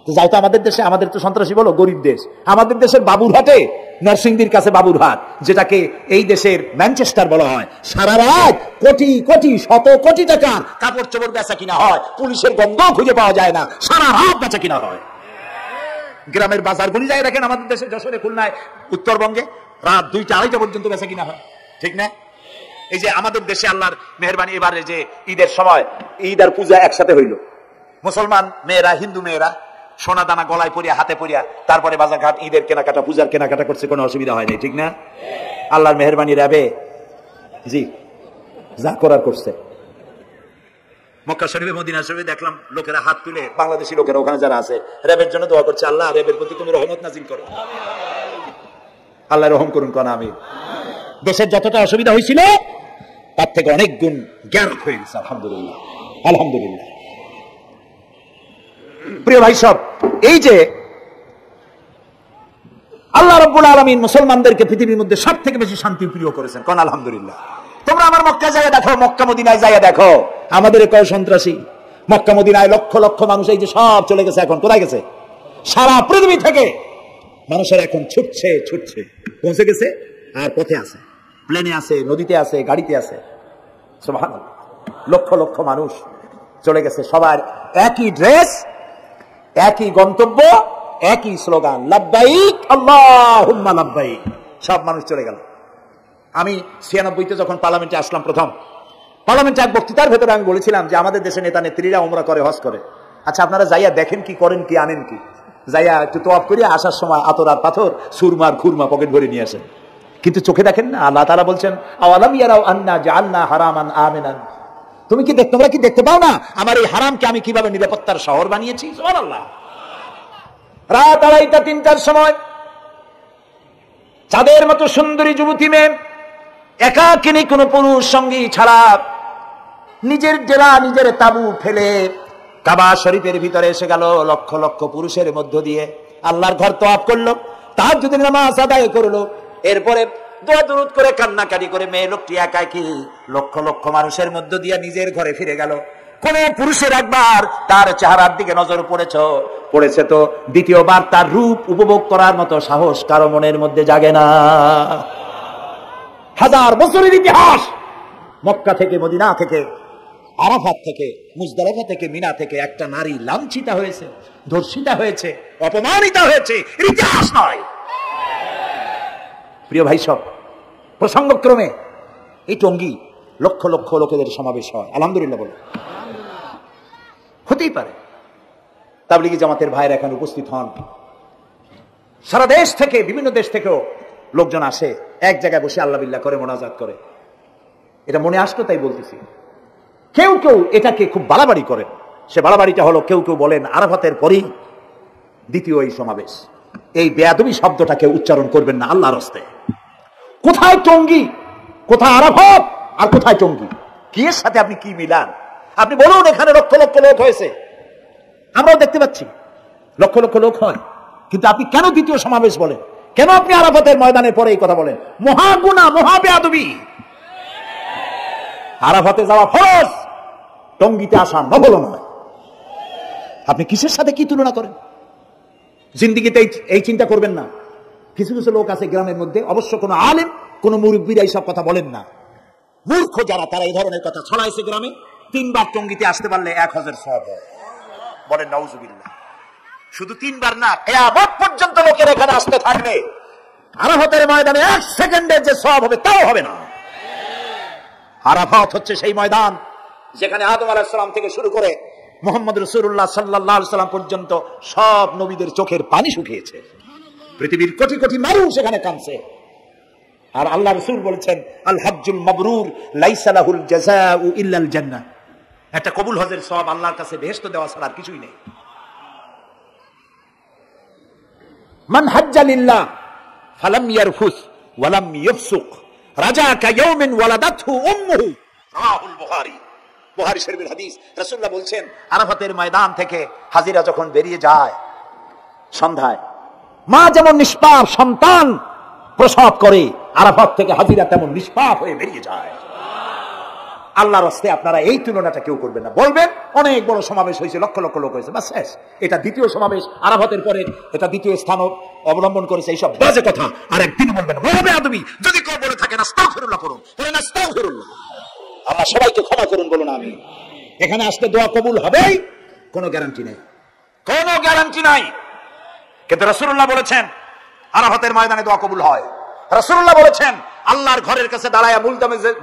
যাও তো আমাদের দেশে, আমাদের তো সন্ত্রাসী বলো, গরিব দেশ। আমাদের দেশের বাবুরহাটে, নরসিংদীর কাছে বাবুরহাট, যেটাকে এই দেশের ম্যানচেস্টার বলা হয়, সারা রাত কোটি কোটি শত কোটি টাকার কাপড় চোপড় বেচা কিনা হয়, পুলিশের গন্ধ খুঁজে পাওয়া যায় না, সারা রাত বেচা কিনা হয়। গ্রামের বাজারগুলি যাই দেখেন আমাদের দেশে, যশোরে, খুলনায়, উত্তরবঙ্গে রাত 2টা 2:30 পর্যন্ত বেচা কিনা হয়, ঠিক না? এই যে আমাদের দেশে আল্লাহর মেহেরবানি, এবারে যে ঈদের সময় ঈদ আর পূজা একসাথে হইল, মুসলমান মেয়েরা, হিন্দু মেয়েরা সোনা দানা গলায় পরিয়া, হাতে পরিয়া, তারপরে বাজারঘাট ঈদের কেনাকাটা, পূজার কেনাকাটা করছে, কোনো অসুবিধা হয় নাই, ঠিক না? আল্লাহর মেহেরবানি র্যাবে জি যা করার করছে। মক্কা শরীফে, মদিনা শরীফে দেখলাম লোকেরা হাত তুলে, বাংলাদেশি লোকেরা ওখানে যারা আছে, র্যাবের জন্য দোয়া করছে, আল্লাহ র্যাবের প্রতি তুমি রহমত নাজিল করো, আল্লাহ রহম করুন, কোন আমি। দেশের যতটা অসুবিধা হয়েছিল তার থেকে অনেক গুণ জ্ঞান হয়ে গেছে, আলহামদুলিল্লাহ, আলহামদুলিল্লাহ। প্রিয় ভাই সব, এই যে আল্লাহ রাব্বুল আলামিন মুসলমানদেরকে পৃথিবীর মধ্যে সব থেকে বেশি শান্তি প্রিয় করেছেন, কোন আলহামদুলিল্লাহ। তোমরা আমার মক্কা যায় দেখো, মক্কা মদিনায় যায় দেখো, আমাদের কয় সন্ত্রাসী। মক্কা মদিনায় লক্ষ লক্ষ মানুষ এই যে সব চলে গেছে, এখন কোথায় গেছে? সারা পৃথিবী থেকে মানুষের এখন ছুটছে ছুটছে, পৌঁছে গেছে, আর পথে আছে, প্লেনে আছে, নদীতে আছে, গাড়িতে আছে। সুবহানাল্লাহ, লক্ষ লক্ষ মানুষ চলে গেছে। সবার একই ড্রেস, একই গন্তব্য, একই স্লোগান, লাব্বাইক আল্লাহুম্মা লাব্বাইক। সব মানুষ চলে গেল। আমি 96-তে যখন পার্লামেন্টে আসলাম প্রথম, পার্লামেন্টে এক বক্তৃতার ভেতরে আমি বলেছিলাম যে আমাদের দেশে নেতা নেত্রীরা উমরা করে, হজ করে। আচ্ছা, আপনারা যাইয়া দেখেন কি, করেন কি, আনেন কি? যাইয়া একটু তোয়াফ করিয়া আসার সময় আতর আর পাথর, সুরমার খুরমা পকেট ভরে নিয়ে আসেন, কিন্তু চোখে দেখেন না। আল্লাহ তাআলা বলছেন, আওয়ালাম ইয়ারাউ আন্না জাআলনা হারামান আমিনান, তোমরা কি দেখতে পাও না আমার এই হারামকে আমি কিভাবে নিরাপত্তার শহর বানিয়েছি? সুবহানাল্লাহ। রাত 2:30-3টার সময় চাঁদের মতো সুন্দরী যুবতী মেয়ে একাকিনী, কোন পুরুষ সঙ্গী ছাড়া, নিজের ডেরা নিজের তাবু ফেলে কাবা শরীফের ভিতরে এসে গেল। লক্ষ লক্ষ পুরুষের মধ্য দিয়ে আল্লাহর ঘর তওয়াফ করলো, তাহাজ্জুদের নামাজ আদায় করলো, এরপরে দোয়া দুরূদ করে কান্নাকাটি করে মেয়ে লোকটি একাকী লক্ষ লক্ষ মানুষের মধ্য দিয়ে নিজের ঘরে ফিরে গেল। কোন পুরুষের একবার তার চেহারার দিকে নজর পড়েছে তো দ্বিতীয়বার তার রূপ উপভোগ করার মতো সাহস কারো মনের মধ্যে জাগে না। হাজার বছরের ইতিহাস, মক্কা থেকে, মদিনা থেকে, আরাফাত থেকে, মুজদালিফা থেকে, মিনা থেকে একটা নারী লাঞ্ছিতা হয়েছে, ধর্ষিতা হয়েছে, অপমানিতা হয়েছে, ইতিহাস নয়। প্রিয় ভাই সব, প্রসঙ্গক্রমে এই টঙ্গী লক্ষ লক্ষ লোকেদের সমাবেশ হয়, আলহামদুলিল্লাহ বলে। হতেই পারে তাবলীগী জামাতের ভাইরা এখানে উপস্থিত হন, সারা দেশ থেকে, বিভিন্ন দেশ থেকেও লোকজন আসে, এক জায়গায় বসে আল্লাহ বিল্লাহ করে, মোনাজাত করে। এটা মনে আসলো তাই বলতেছি। কেউ কেউ এটাকে খুব বাড়াবাড়ি করেন। সে বাড়াবাড়িটা হলো, কেউ কেউ বলেন আরাফাতের পরেই দ্বিতীয় এই সমাবেশ। এই বেয়াদবি শব্দটাকে উচ্চারণ করবেন না আল্লাহর হস্তে। কোথায় টঙ্গী, কোথায় আরাফাত, আর কোথায় টঙ্গী? কি এর সাথে আপনি কি মিলান? আপনি বলুন, এখানে লক্ষ লক্ষ লোক হয়েছে, আমরাও দেখতে পাচ্ছি লক্ষ লক্ষ লোক হয়, কিন্তু আপনি কেন দ্বিতীয় সমাবেশ বলেন? কেন আপনি আরাফাতের ময়দানে পরে এই কথা বলেন? মহাগুনাহ, মহা বেয়াদবি। আরাফাতে যাওয়া ফরজ, টঙ্গীতে আসা নফল নয়। আপনি কিসের সাথে কি তুলনা করেন? জিন্দিগিতে এই চিন্তা করবেন না। কিছু কিছু লোক আছে গ্রামের মধ্যে, অবশ্য কোনো আলেম, কোনো মুরব্বীরা এইসব কথা বলেন না। মূর্খ যারা, তারা এই ধরনের কথা ছড়াইছে গ্রামে। 3 বার টঙ্গীতে আসতে পারলে 1 হজের সওয়াব হয়। বলেন নাউজুবিল্লাহ। শুধু 3 বার না, কিয়ামত পর্যন্ত লোকের এখানে আসতে থাকবে, আরাফাতের ময়দানে 1 সেকেন্ডের যে সওয়াব হবে তাও হবে না। আরাফাত হচ্ছে সেই ময়দান যেখানে আদম আলাইহিস সালাম থেকে শুরু করে মুহাম্মদ রাসূলুল্লাহ সাল্লাল্লাহু আলাইহি সাল্লাম পর্যন্ত সব নবীদের চোখের পানি শুকিয়েছে। পৃথিবীর কোটি কোটি মানুষ সেখানে কাঁদছে। আর আল্লাহ রাসূল বলেছেন, আল হজ্জুল মাবরুর লাইসা লাহুল জাযাউ ইল্লাল জান্নাহ। একটা কবুল হজের সওয়াব আল্লাহর কাছে বেহেশত দেওয়া ছাড়া আর কিছুই নেই। মান হাজ্জা লিল্লাহ ফালাম ইয়ারফুস ওয়া লাম ইয়াফসুক রাজা কায়াউমিন ওয়ালাদাতহু উম্মুহু, রাওয়াহুল বুখারী। বুখারী শরীফের হাদিস। রাসূলুল্লাহ বলছেন, আরাফাতের ময়দান থেকে হাজিরা যখন বেরিয়ে যায় সন্ধ্যায়, মা যেমন নিষ্পাপ সন্তান প্রসব করে, আরাফাত থেকে হাজিরা তেমন নিষ্পাপ হয়ে বেরিয়ে যায়। আল্লাহর রাস্তায় আপনারা এই তুলনাটা কেউ করবেন না। বলবেন অনেক বড় সমাবেশ হয়েছে, লক্ষ লক্ষ লোক হয়েছে, বাস শেষ। এটা দ্বিতীয় সমাবেশ, আরাফাতের পরে এটা দ্বিতীয় স্থান অবলম্বন করেছে। এইসব বাজে কথা আর একদিন বলবেন। বেয়াদবি যদি কেউ বলে থাকেন, আস্তাগফিরুল্লাহ করুন, বলেন আস্তাগফিরুল্লাহ। আল্লাহ সবাইকে ক্ষমা করুন, বলুন আমিন। এখানে আসলে দোয়া কবুল হবেই, কোনো গ্যারান্টি নেই, কোনো গ্যারান্টি নাই। কিন্তু রাসূলুল্লাহ বলেছেন আরাফাতের ময়দানে দোয়া কবুল হয়। রাসূলুল্লাহ বলেছেন, আল্লাহর ঘরের কাছে দাঁড়ায়া,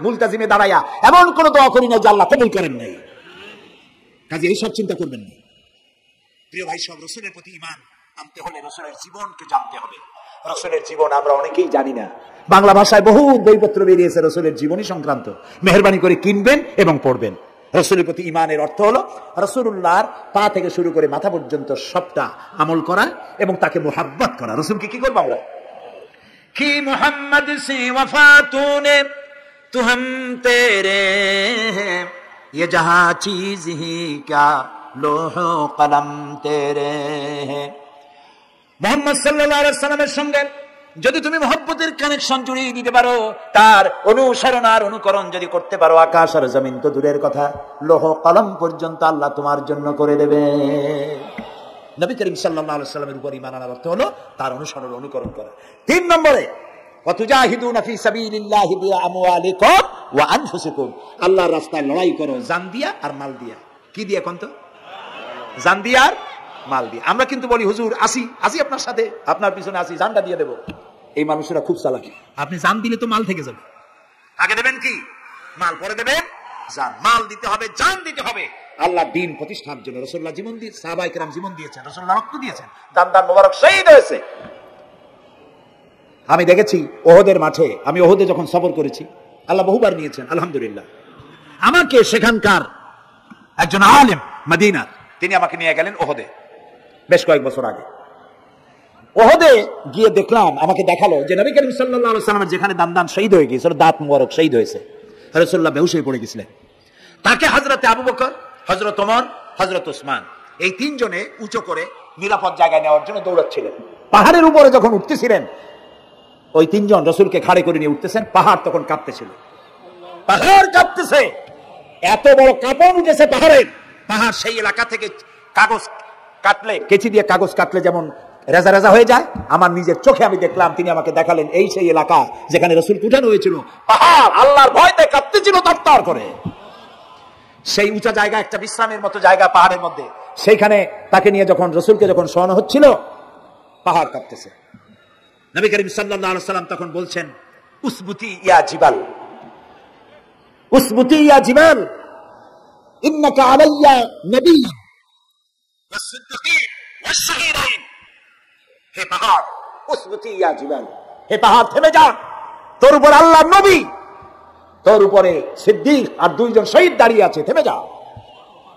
মুলতাজিমে দাঁড়ায়া এমন কোন দোয়া করি না যে আল্লাহ কবুল করেন নাই। কাজে এইসব চিন্তা করবেন না। প্রিয় ভাই সব, রাসূলের প্রতি ঈমান আনতে হলে রাসূলের জীবনকে জানতে হবে। রাসূলের জীবন আমরা অনেকেই জানি না। বাংলা ভাষায় বহু বইপত্র বেরিয়েছে রাসূলের জীবনী সংক্রান্ত, মেহেরবানি করে কিনবেন এবং পড়বেন। রাসূলের প্রতি ঈমানের অর্থ হলো রাসূলুল্লাহর পা থেকে শুরু করে মাথা পর্যন্ত সবটা আমল করা এবং তাকে মুহাব্বত করা। রাসূলকে কি করব আমরা? कि मोहम्मद से वफा तूने तू हम तेरे हैं, ये जहां चीज ही क्या लोहो कलम तेरे हैं। मोहम्मद सल्लल्लाहु अलैहि वसल्लमेর সঙ্গে যদি তুমি মহব্বতের কানেকশন জুড়িয়ে দিতে পারো, তার অনুসরণ আর অনুকরণ যদি করতে পারো, আকাশ আর জমিন তো দূরের কথা, লৌহ কলম পর্যন্ত আল্লাহ তোমার জন্য করে দেবে। নবী করিম সাল্লাল্লাহু আলাইহি ওয়াসাল্লামের উপর ঈমান আনার অর্থ হলো তার অনুসরণ অনুকরণ করা। 3 নম্বরে, ওয়াতুজাহিদুনা ফি সাবিলিল্লাহি বিআমওয়ালিকুম ওয়া আনফুসিকুম, আল্লাহর রাস্তায় লড়াই করো জান দিয়া আর মাল দিয়া। কি দিয়ে এখন তো? জান দিয়ে আর মাল দিয়ে। আমরা কিন্তু বলি হুজুর আসি আসি আপনার সাথে, আপনার পিছনে আসি, জানটা দিয়ে দেবো। এই মানুষেরা খুব চালাকি। আপনি জান দিলে তো মাল থেকে যাবে। আগে দেবেন কি? মাল, পরে দেবেন জান। মাল দিতে হবে, জান দিতে হবে আল্লাহ দিন প্রতিষ্ঠার জন্য। রাসূলুল্লাহ জীবন দিয়ে, সাহাবায়ে কেরাম জীবন দিয়েছেন, রাসূলুল্লাহ রক্ত দিয়েছেন, দান দান মোবারক শহীদ হয়েছে। আমি দেখেছি ওহদের মাঠে, আমি ওহদে যখন সফর করেছি, আল্লাহ বহুবার নিয়েছেন আলহামদুলিল্লাহ। আমাকে সেখানকার একজন আলেম মদিনার, তিনি আমাকে নিয়ে গেলেন ওহদে বেশ কয়েক বছর আগে। ওহদে গিয়ে দেখলাম, আমাকে দেখালো যে নবী করিম সাল্লাল্লাহু আলাইহি ওয়াসাল্লামের যেখানে দান শহীদ হয়ে গিয়েছিল, দাঁত মোবারক শহীদ হয়েছে, রাসূলুল্লাহ বেহুশ হয়ে পড়ে গেছিলেন। তাকে হযরতে আবু বকর, হযরত ওমর, হযরত ওসমান এই তিনজনে উঁচু করে নিরাপদ জায়গায় নেওয়ার জন্য দৌড়াচ্ছিলেন। পাহাড়ের উপরে যখন উঠতেছিলেন, ওই তিনজন রাসূলকে খাড়ে করে নিয়ে উঠতেছেন। পাহাড় তখন কাঁপতেছিল, পাহাড় কাঁপতেছে, এত বড় কাঁপন উঠেছে পাহাড়ের। পাহাড় সেই এলাকা থেকে কাগজ কাটলে, কেচি দিয়ে কাগজ কাটলে যেমন রেজা রেজা হয়ে যায়, আমার নিজের চোখে আমি দেখলাম। তিনি আমাকে দেখালেন এই সেই এলাকা যেখানে রাসূলকে উঠানো হয়েছিল। পাহাড় আল্লাহর ভয়তে কাঁপতেছিল তরতর করে। সেই উঁচা জায়গা, একটা বিশ্রামের মতো জায়গা পাহাড়ের মধ্যে, সেইখানে তাকে নিয়ে যখন রাসূলকে যখন শোয়ানো হচ্ছিল, পাহাড় কাঁপতেছে। নবী করিম সাল্লাল্লাহু আলাইহি ওয়াসাল্লাম তখন বলছেন, উসবুতি ইয়া জিবাল, উসবুতি ইয়া জিবাল, ইন্নাকা আলাইয়া নবী ওয়াস-সিদ্দীকিন ওয়াশ-শাহীদাইন। হে পাহাড়, উসবুতি ইয়া জিবাল, হে পাহাড় থেমে যা, তোর উপর আল্লাহর নবী, তোর উপরে সিদ্দিক আর দুইজন শহীদ দাঁড়িয়ে আছে, থেমে যা।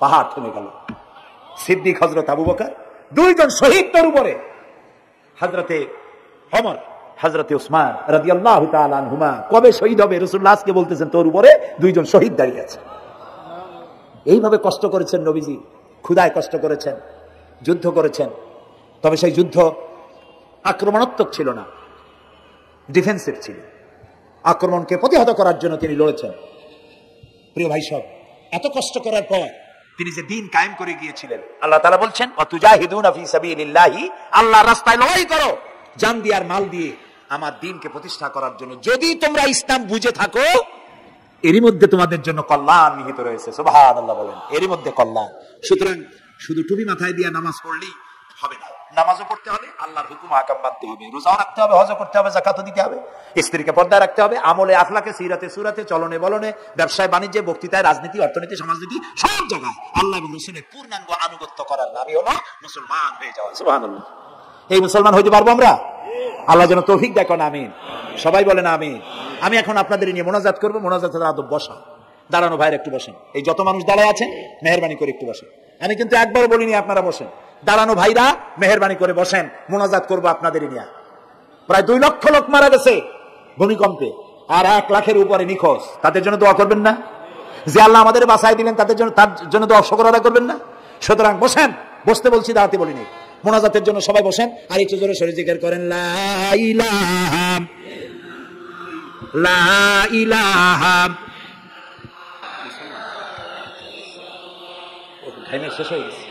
পাহাড় থেমে গেল। সিদ্দিক হযরত আবু বকর, দুইজন শহীদ তোর উপরে, হযরতে ওমর, হযরতে ওসমান রাদিয়াল্লাহু তাআলা আনহুমা। কবে শহীদ হবে? রাসূলুল্লাহ আজকে বলতেছেন তোর উপরে দুইজন শহীদ দাঁড়িয়ে আছে। এইভাবে কষ্ট করেছেন নবীজি, ক্ষুধায় কষ্ট করেছেন, যুদ্ধ করেছেন। তবে সেই যুদ্ধ আক্রমণাত্মক ছিল না, ডিফেন্সিভ ছিল। আক্রমণকে প্রতিহত করার জন্য তিনি লড়েছেন। প্রিয় ভাই সব, এত কষ্ট করার পর তিনি যে দিন কায়েম করে গিয়েছিলেন, আল্লাহ তাআলা বলছেন ওয়াতুজাহিদুনা ফি সাবিলিল্লাহি, আল্লাহর রাস্তায় লড়াই করো জান দিয়ে আর মাল দিয়ে আমার দ্বীনকে প্রতিষ্ঠা করার জন্য। যদি তোমরা ইসলাম বুঝে থাকো, এরই মধ্যে তোমাদের জন্য কল্যাণ নিহিত রয়েছে। সুবহানাল্লাহ বলেন, এরই মধ্যে কল্যাণ। সুতরাং শুধু টুপি মাথায় দিয়ে নামাজ পড়লেই হবে না, নামাজও পড়তে হবে, আল্লাহর হুকুম আহকাম মানতে হবে, রোজাও রাখতে হবে, হজও করতে হবে, যাকাতও দিতে হবে, স্ত্রীকে পর্দায় রাখতে হবে, আমলে আখলাকে, সিরাতে সুরাতে, চলনে বলনে, ব্যবসায় বাণিজ্যে, বক্তৃতায়, রাজনীতি, অর্থনীতি, সমাজনীতি, সব জায়গায় আল্লাহ এবং রাসূলের পূর্ণাঙ্গ আনুগত্য করার নামই হলো মুসলমান হয়ে যাওয়া। সুবহানাল্লাহ। এই মুসলমান হইতে পারবো আমরা? আল্লাহ যেন তৌফিক দেখেন, আমিন। সবাই বলেন আমিন। আমি এখন আপনাদের নিয়ে মোনাজাত করবো। মোনাজাতের আদব বসা, দাঁড়ানো ভাইয়ের একটু বসেন। এই যত মানুষ দাঁড়ায় আছেন মেহেরবানি করে একটু বসেন। আমি কিন্তু একবার বলিনি আপনারা বসেন। দাঁড়ানো ভাইরা মেহেরবানি করে বসেন, মোনাজাত করবো আপনাদের নিয়ে। প্রায় 2 লক্ষ লোক মারা গেছে ভূমিকম্পে, আর 1 লাখের উপরে নিখোঁজ। তাদের জন্য দোয়া করবেন না? যে আল্লাহ আমাদের বাঁচাই দিলেন তাদের জন্য, তার জন্য দোয়া শুকর আদায় করবেন না? সুতরাং বসেন, বসতে বলছি, দাঁড়াতে বলিনি। মোনাজাতের জন্য সবাই বসেন, আর একটু জোরে সরে জিকির করেন লা ইলাহা লা ইলাহা। টাইম শেষ হয়ে গেছে।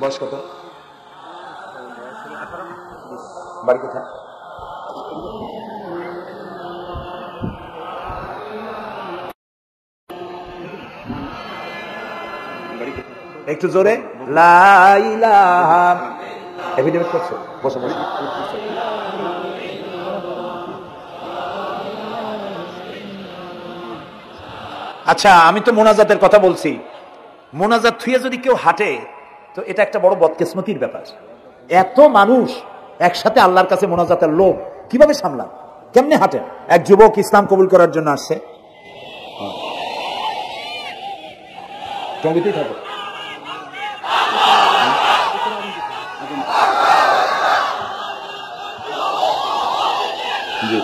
বয়স কত? বাড়ি কোথায়? একটু জোরে লা ইলাহা। এফিডেভিট করছো? বসো বসো। আচ্ছা, আমি তো মোনাজাতের কথা বলছি। মোনাজাত থুয়ে যদি কেউ হাঁটে তো এটা একটা বড় বদকিসমতির ব্যাপার। এত মানুষ একসাথে আল্লাহর কাছে মোনাজাতের লোক কিভাবে সামলান? কেমনে হাঁটেন? এক যুবক ইসলাম কবুল করার জন্য আসছে। সঙ্গীতেই থাকো। জি,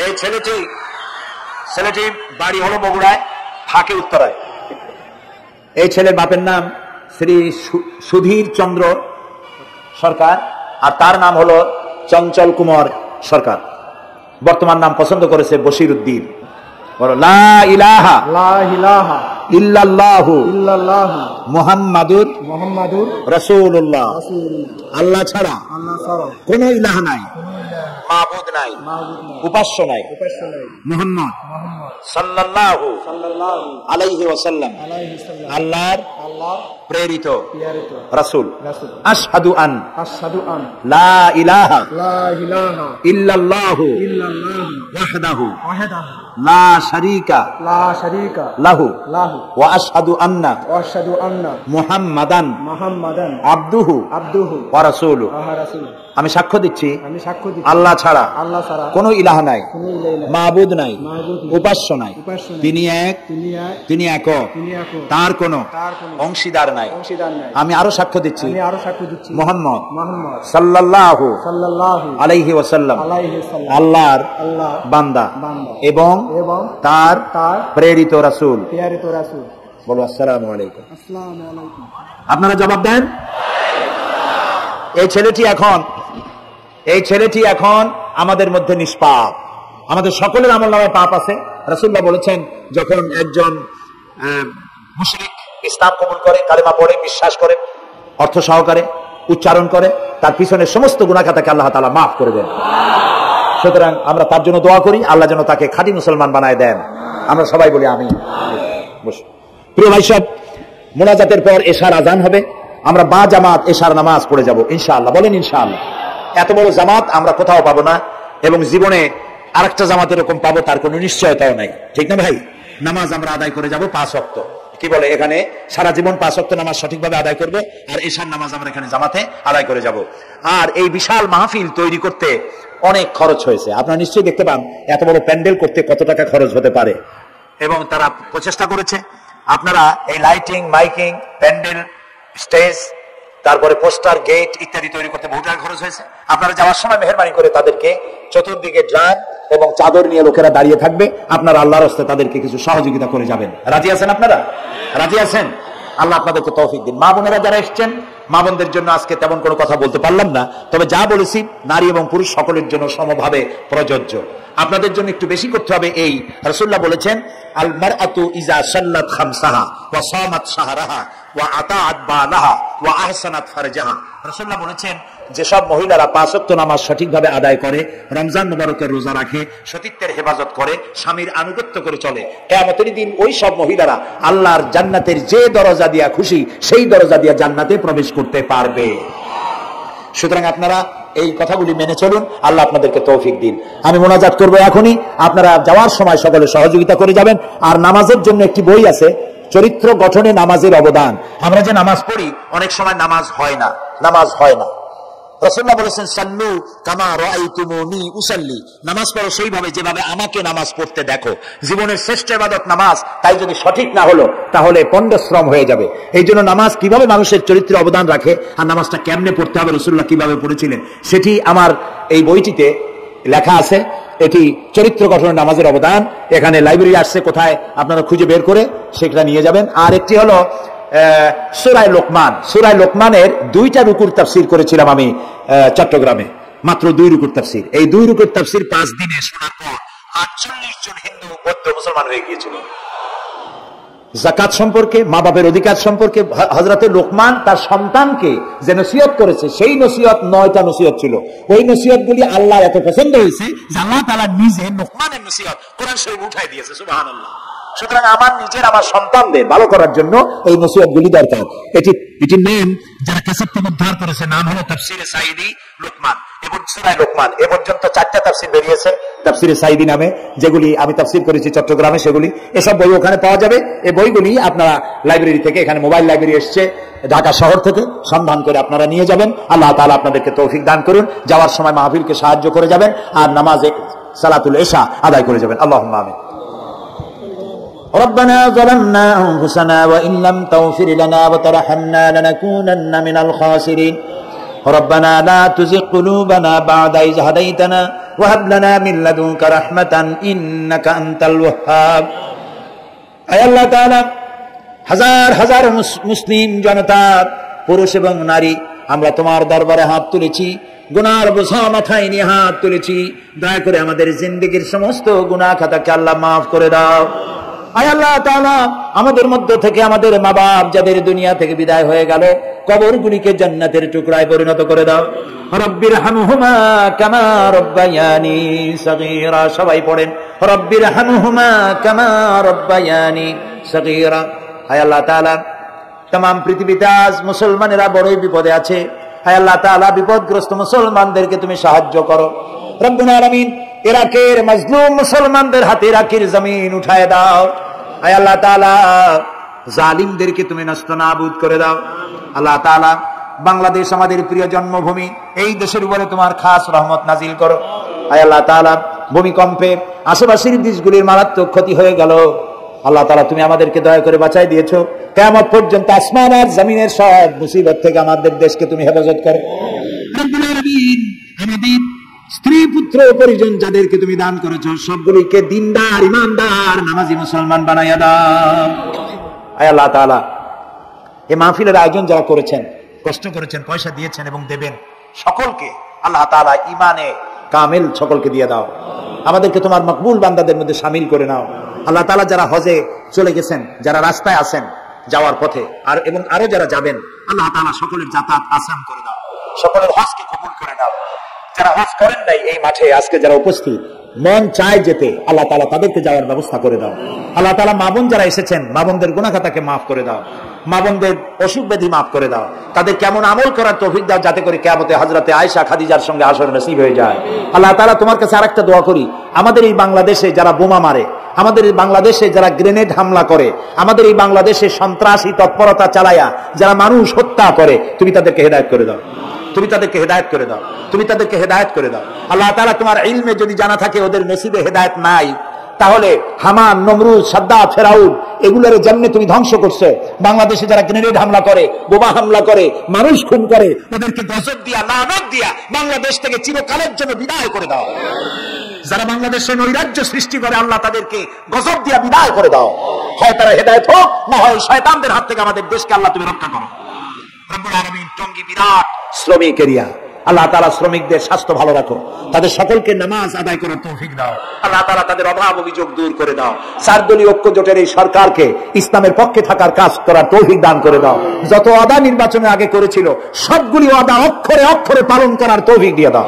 এই ছেলেটি বাড়ি হলো বগুড়ায়, থাকে উত্তরায়। এই ছেলের বাপের নাম শ্রী সুধীর চন্দ্র সরকার, আর তার নাম হলো চঞ্চল কুমার সরকার। বর্তমান নাম পছন্দ করেছে বশির উদ্দিন। বলো লা ইলাহা লা ইলাহা ইল্লাল্লাহু ইল্লাল্লাহু মুহাম্মাদুর মুহাম্মাদুর রাসূলুল্লাহ। রাসূলুল্লাহ। আল্লাহ ছাড়া আল্লাহ ছাড়া কোন ইলাহ নাই, কোনো ইলাহ মাবুদ নাই, মাবুদ নাই, উপাস্য নাই। উপাস্য নাই। মুহাম্মদ মুহাম্মদ সাল্লাল্লাহু সাল্লাল্লাহু আলাইহি ওয়াসাল্লাম আলাইহি সাল্লাম আল্লাহর আল্লাহ প্রেরিত প্রেরিত রাসূল। রাসূল। আশহাদু আন আশহাদু আন লা ইলাহা লা ইলাহা ইল্লাল্লাহু ইল্লাল্লাহু ওয়াহদাহু ওয়াহদাহু লা শারীকা লা শারীকা লাহু লাহু ওয়া আশহাদু আন্না ওয়া আশহাদু আন্না মুহাম্মাদান মুহাম্মাদান আবদুহু আবদুহু ওয়া রাসূলুহু। ওয়া রাসূলুহু। আমি সাক্ষ্য দিচ্ছি আমি সাক্ষ্য দিচ্ছি আল্লাহ ছাড়া আল্লাহ ছাড়া কোনো ইলাহ নাই, কোনো ইলাহ নাই, মাবুদ নাই, মাবুদ নাই, উপাস্য নাই। উপাস্য নাই। তিনি এক, তিনি এক, তিনি একক, তিনি একক, তার কোনো তার কোনো অংশীদার নাই। অংশীদার নাই। আমি আরো সাক্ষ্য দিচ্ছি আমি আরো সাক্ষ্য দিচ্ছি মুহাম্মদ মুহাম্মদ সাল্লাল্লাহু সাল্লাল্লাহু আলাইহি ওয়াসাল্লাম আলাইহি সাল্লাম আল্লাহর আল্লাহ বান্দা বান্দা এবং এবং তার তার প্রেরিত রাসূল। প্রেরিত রাসূল। বলো আসসালামু আলাইকুম। আসসালামু আলাইকুম। আপনারা জবাব দেন। এই ছেলেটি এখন আমাদের মধ্যে নিষ্পাপ। আমাদের সকলের আমলনামায় পাপ আছে। রাসূলুল্লাহ বলেছেন, যখন একজন মুশরিক ইসলাম কবুল করে, কালেমা পড়ে, বিশ্বাস করে, অর্থ সহকারে উচ্চারণ করে, তার পিছনে সমস্ত গুনাহ খাতাকে আল্লাহ তাআলা মাফ করে দেন। সুতরাং আমরা তার জন্য দোয়া করি, আল্লাহ যেন তাকে খাঁটি মুসলমান বানায় দেন। আমরা সবাই বলি আমিন। প্রিয় ভাই সব, মোনাজাতের পর এশার আজান হবে। আমরা বা জামাত এশার নামাজ পড়ে যাব ইনশাআল্লাহ। বলেন ইনশাআল্লাহ। এত বড় জামাত আমরা কোথাও পাবো না, এবং জীবনে আরেকটা জামাত এরকম পাবো তার কোনো নিশ্চয়তাও নাই। ঠিক না ভাই? নামাজ আমরা আদায় করে যাব 5 ওয়াক্ত। কি বলে, এখানে সারা জীবন 5 ওয়াক্ত নামাজ সঠিকভাবে আদায় করবো, আর এশার নামাজ আমরা এখানে জামাতে আদায় করে যাব। আর এই বিশাল মাহফিল তৈরি করতে অনেক খরচ হয়েছে। আপনারা নিশ্চয়ই দেখতে পান এত বড় প্যান্ডেল করতে কত টাকা খরচ হতে পারে, এবং তারা প্রচেষ্টা করেছে। আপনারা এই লাইটিং, মাইকিং, প্যান্ডেল, স্টেজ, তারপরে পোস্টার, গেট ইত্যাদি তৈরি করতে বহু টাকা খরচ হয়েছে। আপনারা যাওয়ার সময় মেহেরবানি করে তাদেরকে চতুর্দিকে ড্রাম এবং চাদর নিয়ে লোকেরা দাঁড়িয়ে থাকবে, আপনারা আল্লাহর রাস্তে তাদেরকে কিছু সহযোগিতা করে যাবেন। রাজি আছেন আপনারা? রাজি আছেন? আল্লাহ আপনাদেরকে তৌফিক দিন। মা বোনেরা যারা এসছেন, মা বোনদের জন্য আজকে তেমন কোনো কথা বলতে পারলাম না, তবে যা বলেছি নারী এবং পুরুষ সকলের জন্য সমভাবে প্রযোজ্য। আপনাদের জন্য একটু বেশি করতে হবে। এই রাসূলুল্লাহ বলেছেন, আল মারআতু ইজা সাল্লাত খামসাহা ওয়া সামাত শাহরাহা ওয়া আতাআত বালাহা ওয়া আহসানাত ফারজাহা। রাসূলুল্লাহ বলেছেন, যেসব মহিলারা 5 ওয়াক্ত নামাজ সঠিকভাবে আদায় করে, রমজান মুবারকের রোজা রাখে, সতীত্বের হেফাজত করে, স্বামীর আনুগত্য করে চলে, কিয়ামতের দিন ওই সব মহিলারা আল্লাহর জান্নাতের যে দরজা দিয়া খুশি সেই দরজা দিয়া জান্নাতে প্রবেশ করতে পারবে। সুতরাং আপনারা এই কথাগুলি মেনে চলুন, আল্লাহ আপনাদেরকে তৌফিক দিন। আমি মোনাজাত করব এখনই, আপনারা যাওয়ার সময় সকলে সহযোগিতা করে যাবেন। আর নামাজের জন্য একটি বই আছে, চরিত্র গঠনে নামাজের অবদান। আমরা যে নামাজ পড়ি, অনেক সময় নামাজ হয় না। রাসূলুল্লাহ বলেছেন, সাল্লু কামা রাআইতুমুনি উসাল্লি। নামাজ পড়ো সেইভাবে যেভাবে আমাকে নামাজ পড়তে দেখো। জীবনের শ্রেষ্ঠ ইবাদত নামাজ, তাই যদি সঠিক না হলো তাহলে পণ্ডশ্রম হয়ে যাবে। এই জন্য নামাজ কিভাবে মানুষের চরিত্রে অবদান রাখে, আর নামাজটা কেমনে পড়তে হবে, রাসূলুল্লাহ কিভাবে পড়েছিলেন, সেটি আমার এই বইটিতে লেখা আছে। এটি চরিত্র গঠনে নামাজের অবদান। এখানে লাইব্রেরি আসছে, কোথায় আপনারা খুঁজে বের করে সেটা নিয়ে যাবেন। আর একটি হলো সূরা লোকমান। সূরা লোকমানের 2টা রুকুর তাফসীর করেছিলাম আমি চট্টগ্রামে, মাত্র 2 রুকুর তাফসীর। এই 2 রুকুর তাফসীর 5 দিনে শোনার পর 48 জন হিন্দু বৌদ্ধ মুসলমান হয়ে গিয়েছিল। যাকাত সম্পর্কে, মা বাপের অধিকার সম্পর্কে হযরতে লোকমান তার সন্তানকে যে নসিহত করেছে, সেই নসিহত 9টা নসিহত ছিল। ওই নসিহতগুলি আল্লাহ এত পছন্দ হয়েছে যে আল্লাহ তাআলা নিজে লোকমানের নসিহত কোরআন শরীফে উঠাই দিয়েছে। সুবহানাল্লাহ। সুতরাং আমার নিজের, আমার সন্তানদের ভালো করার জন্য এই নসিহতগুলি দরকার। এটির নাম, যারা ক্যাসেট থেকে উদ্ধার করেছে, নাম হলো তাফসীরে সাঈদী লোকমান এবং সূরা লোকমান। এ পর্যন্ত 4টা তাফসীর বেরিয়েছে তাফসীরে সাঈদী নামে, যেগুলি আমি তাফসীর করেছি চট্টগ্রামে। সেগুলি, এসব বই ওখানে পাওয়া যাবে। এই বইগুলি আপনারা লাইব্রেরি থেকে, এখানে মোবাইল লাইব্রেরি এসছে ঢাকা শহর থেকে, সন্ধান করে আপনারা নিয়ে যাবেন। আল্লাহ তাআলা আপনাদেরকে তৌফিক দান করুন। যাওয়ার সময় মাহফিলকে সাহায্য করে যাবেন, আর নামাজে সালাতুল ইশা আদায় করে যাবেন। আল্লাহুম্মা আমিন। ربنا ظلمنا أنفسنا وإن لم تغفر لنا وترحمنا لنكونن من الخاسرين ربنا لا تزغ قلوبنا بعد إذ هديتنا وهب لنا من لدنك رحمة إنك أنت الوهاب। আয় আল্লাহ তাআলা, হাজার হাজার মুসলিম জনতা, পুরুষ এবং নারী, আমরা তোমার দরবারে হাত তুলেছি, গুনার বোঝা মাথায় নিয়ে হাত তুলেছি। দয়া করে আমাদের জিন্দেগীর সমস্ত গুনাহ খাতাকে আল্লাহ মাফ করে দাও। আয় আল্লাহ তাআলা, আমাদের মধ্য থেকে আমাদের মা বাপ যাদের দুনিয়া থেকে বিদায় হয়ে গেল, কবরগুলিকে জান্নাতের টুকরায় পরিণত করে দাও। রব্বির হামহুমা কামা রব্বায়ানি সগীরা। সবাই পড়েন, রব্বির হামহুমা কামা রব্বায়ানি সগীরা। আয় আল্লাহ তাআলা, तमाम পৃথিবীতে আজ মুসলমানেরা বড়ই বিপদে আছে। হায় আল্লাহ তাআলা, বিপদগ্রস্ত মুসলমানদেরকে তুমি সাহায্য করো। রব্বুল আলামিন, ইরাকের মাজলুম মুসলমানদের হাতে ইরাকের জমিন উঠায় দাও। হায় আল্লাহ তাআলা, জালিমদেরকে তুমি নস্তনাবুদ করে দাও। আল্লাহ তাআলা, বাংলাদেশ আমাদের প্রিয় জন্মভূমি, এই দেশের উপরে তোমার খাস রহমত নাজিল করো। হায় আল্লাহ তাআলা, ভূমিকম্পে আশেপাশের দেশগুলির মারাত্মক ক্ষতি হয়ে গেল। আল্লাহ তাআলা, তুমি আমাদেরকে দয়া করে বাঁচাই দিয়েছো। কিয়ামত পর্যন্ত আসমান আর জমিনের সব মুসিবত থেকে আমাদের দেশকে তুমি হেফাজত করো। রব্বুল আলামিন, আমাদের স্ত্রী পুত্র পরিজন যাদেরকে তুমি দান করেছো, সবগুলিকে দিনদার, ইমানদার, নামাজি মুসলমান বানাইয়া দাও। আয় আল্লাহ তাআলা, এই মাহফিলের আয়োজন যারা করেছেন, কষ্ট করেছেন, পয়সা দিয়েছেন এবং দেবেন, সকলকে আল্লাহ তাআলা ইমানে কামিল সকলকে দিয়ে দাও। আমাদেরকে তোমার মকবুল বান্দাদের মধ্যে শামিল করে নাও। আল্লাহ তাআলা, যারা হজে চলে গেছেন, যারা রাস্তায় আছেন যাওয়ার পথে, আর এবং আরো যারা যাবেন, আল্লাহ তাআলা সকলের যাতায়াত আসান করে দাও, সকলের হজকে কবুল করে নাও। যারা হজ করেন নাই, এই মাঠে আজকে যারা উপস্থিত, মন চায় যেতে, আল্লাহ তাআলা তাদেরকে যাওয়ার ব্যবস্থা করে দাও। আল্লাহ তাআলা, মা বোন যারা এসেছেন, মা বোনদের গুনাহ খাতাকে মাফ করে দাও, মা বোনদের অসুখ ব্যাধি মাফ করে দাও, তাদের কেমন আমল করার তৌফিক দাও, যাতে করে কিয়ামতে হযরতে আয়েশা খাদিজার সঙ্গে আসর নসিব হয়ে যায়। আল্লাহ তাআলা, তোমার কাছে আরেকটা দোয়া করি, আমাদের এই বাংলাদেশে যারা বোমা মারে, আমাদের এই বাংলাদেশে যারা গ্রেনেড হামলা করে, আমাদের এই বাংলাদেশে সন্ত্রাসী তৎপরতা চালায়া যারা মানুষ হত্যা করে, তুমি তাদেরকে হেদায়েত করে দাও, তুমি তাদেরকে হেদায়েত করে দাও, তুমি তাদেরকে হেদায়েত করে দাও। আল্লাহ তাআলা, তোমার ইলমে যদি জানা থাকে ওদের নসিবে হেদায়েত নাই, তাহলে হামান, নমরুদ, সাদ্দাত, ফেরাউন এগুলোর যেমনি তুমি ধ্বংস করছো, বাংলাদেশে যারা গ্রেনেড হামলা করে, বোমা হামলা করে, মানুষ খুন করে, ওদেরকে গজব দিয়া, লানত দিয়া বাংলাদেশ থেকে চিরকালের জন্য বিদায় করে দাও। যারা বাংলাদেশে নৈরাজ্য সৃষ্টি করে, আল্লাহ তাদেরকে গজব দিয়া বিদায় করে দাও। হয় তারা হেদায়েত হোক, না হয় শয়তানদের হাত থেকে আমাদের দেশকে আল্লাহ তুমি রক্ষা করো। রব্বুল আলামিন, টঙ্গী বিরাট শ্রমিক এরিয়া, আল্লাহ তাআলা শ্রমিকদের স্বাস্থ্য ভালো রাখো, তাদের সকলকে নামাজ আদায় করার তৌফিক দাও। আল্লাহ তাআলা, তাদের অভাব অভিযোগ দূর করে দাও। চারদলীয় ঐক্য জোটের এই সরকারকে ইসলামের পক্ষে থাকার কাজ করার তৌফিক দান করে দাও। যত ওয়াদা নির্বাচনের আগে করেছিল, সবগুলি ওয়াদা অক্ষরে অক্ষরে পালন করার তৌফিক দিয়ে দাও।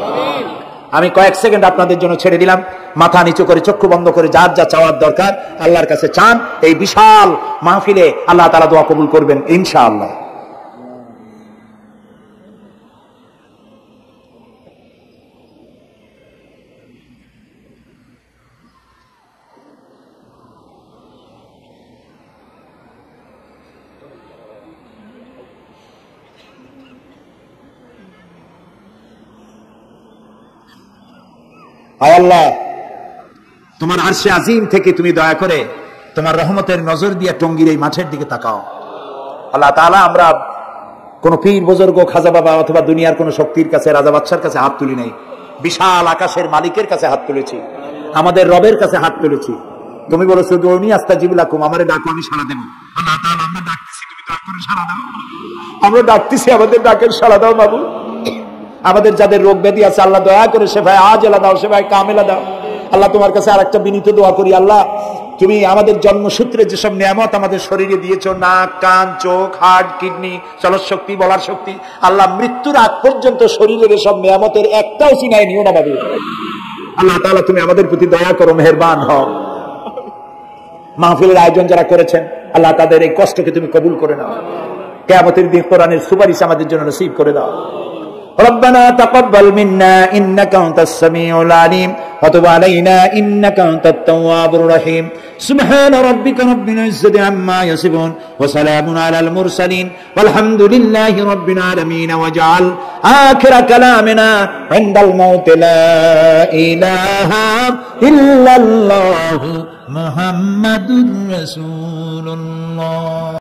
আমি কয়েক সেকেন্ড আপনাদের জন্য ছেড়ে দিলাম। মাথা নিচু করে, চক্ষু বন্ধ করে, যার যা চাওয়ার দরকার আল্লাহর কাছে চান। এই বিশাল মাহফিলে আল্লাহ তাআলা দোয়া কবুল করবেন ইনশাআল্লাহ। আয় আল্লাহ, তোমার আরশে আজিম থেকে তুমি দয়া করে তোমার রহমতের নজর দিয়ে টঙ্গীর এই মাঠের দিকে তাকাও। আল্লাহ তাআলা, আমরা কোন পীর বুজুর্গ, খাজা বাবা অথবা দুনিয়ার কোন শক্তির কাছে, রাজা বাদশার কাছে হাত তুলি নাই, বিশাল আকাশের মালিকের কাছে হাত তুলেছি, আমাদের রবের কাছে হাত তুলেছি। তুমি বলেছো দুনি আস্তাজিবু লাকুম, আমারে ডাকো আমি সাড়া দেব। আল্লাহ তাআলা, আমরা ডাকতেছি, তুমি দয়া করে সাড়া দাও। আমরা ডাকতেছি, আমাদের ডাকের সাড়া দাও বাবু। আমাদের যাদের রোগ ব্যাধি আছে, আল্লাহ দয়া করে শেফায়ে আজেলা দাও, শেফায়ে কামেলা দাও। আল্লাহ, তোমার কাছে আর একটা বিনীত দোয়া করি, আল্লাহ তুমি আমাদের জন্মসূত্রে যেসব নিয়ামত আমাদের শরীরে দিয়েছো, নাক, কান, চোখ, হার্ট, কিডনি, চলৎ শক্তি, বলার শক্তি, আল্লাহ মৃত্যুর আগ পর্যন্ত শরীরের এসব নিয়ামতের একটাও চিনাই নিও না বাবু। আল্লাহ তাআলা, তুমি আমাদের প্রতি দয়া করো, মেহেরবান হও। মাহফিলের আয়োজন যারা করেছেন, আল্লাহ তাদের এই কষ্টকে তুমি কবুল করে নাও। কিয়ামতের দিন কোরআনের সুপারিশ আমাদের জন্য নসিব করে দাও। ربنا تقبل منا إنك أنت السميع العليم وتب علينا إنك أنت التواب الرحيم سبحان ربك رب العزة عما يصفون وسلام على المرسلين والحمد لله رب العالمين واجعل آخر كلامنا عند الموت لا إله إلا الله محمد رسول الله.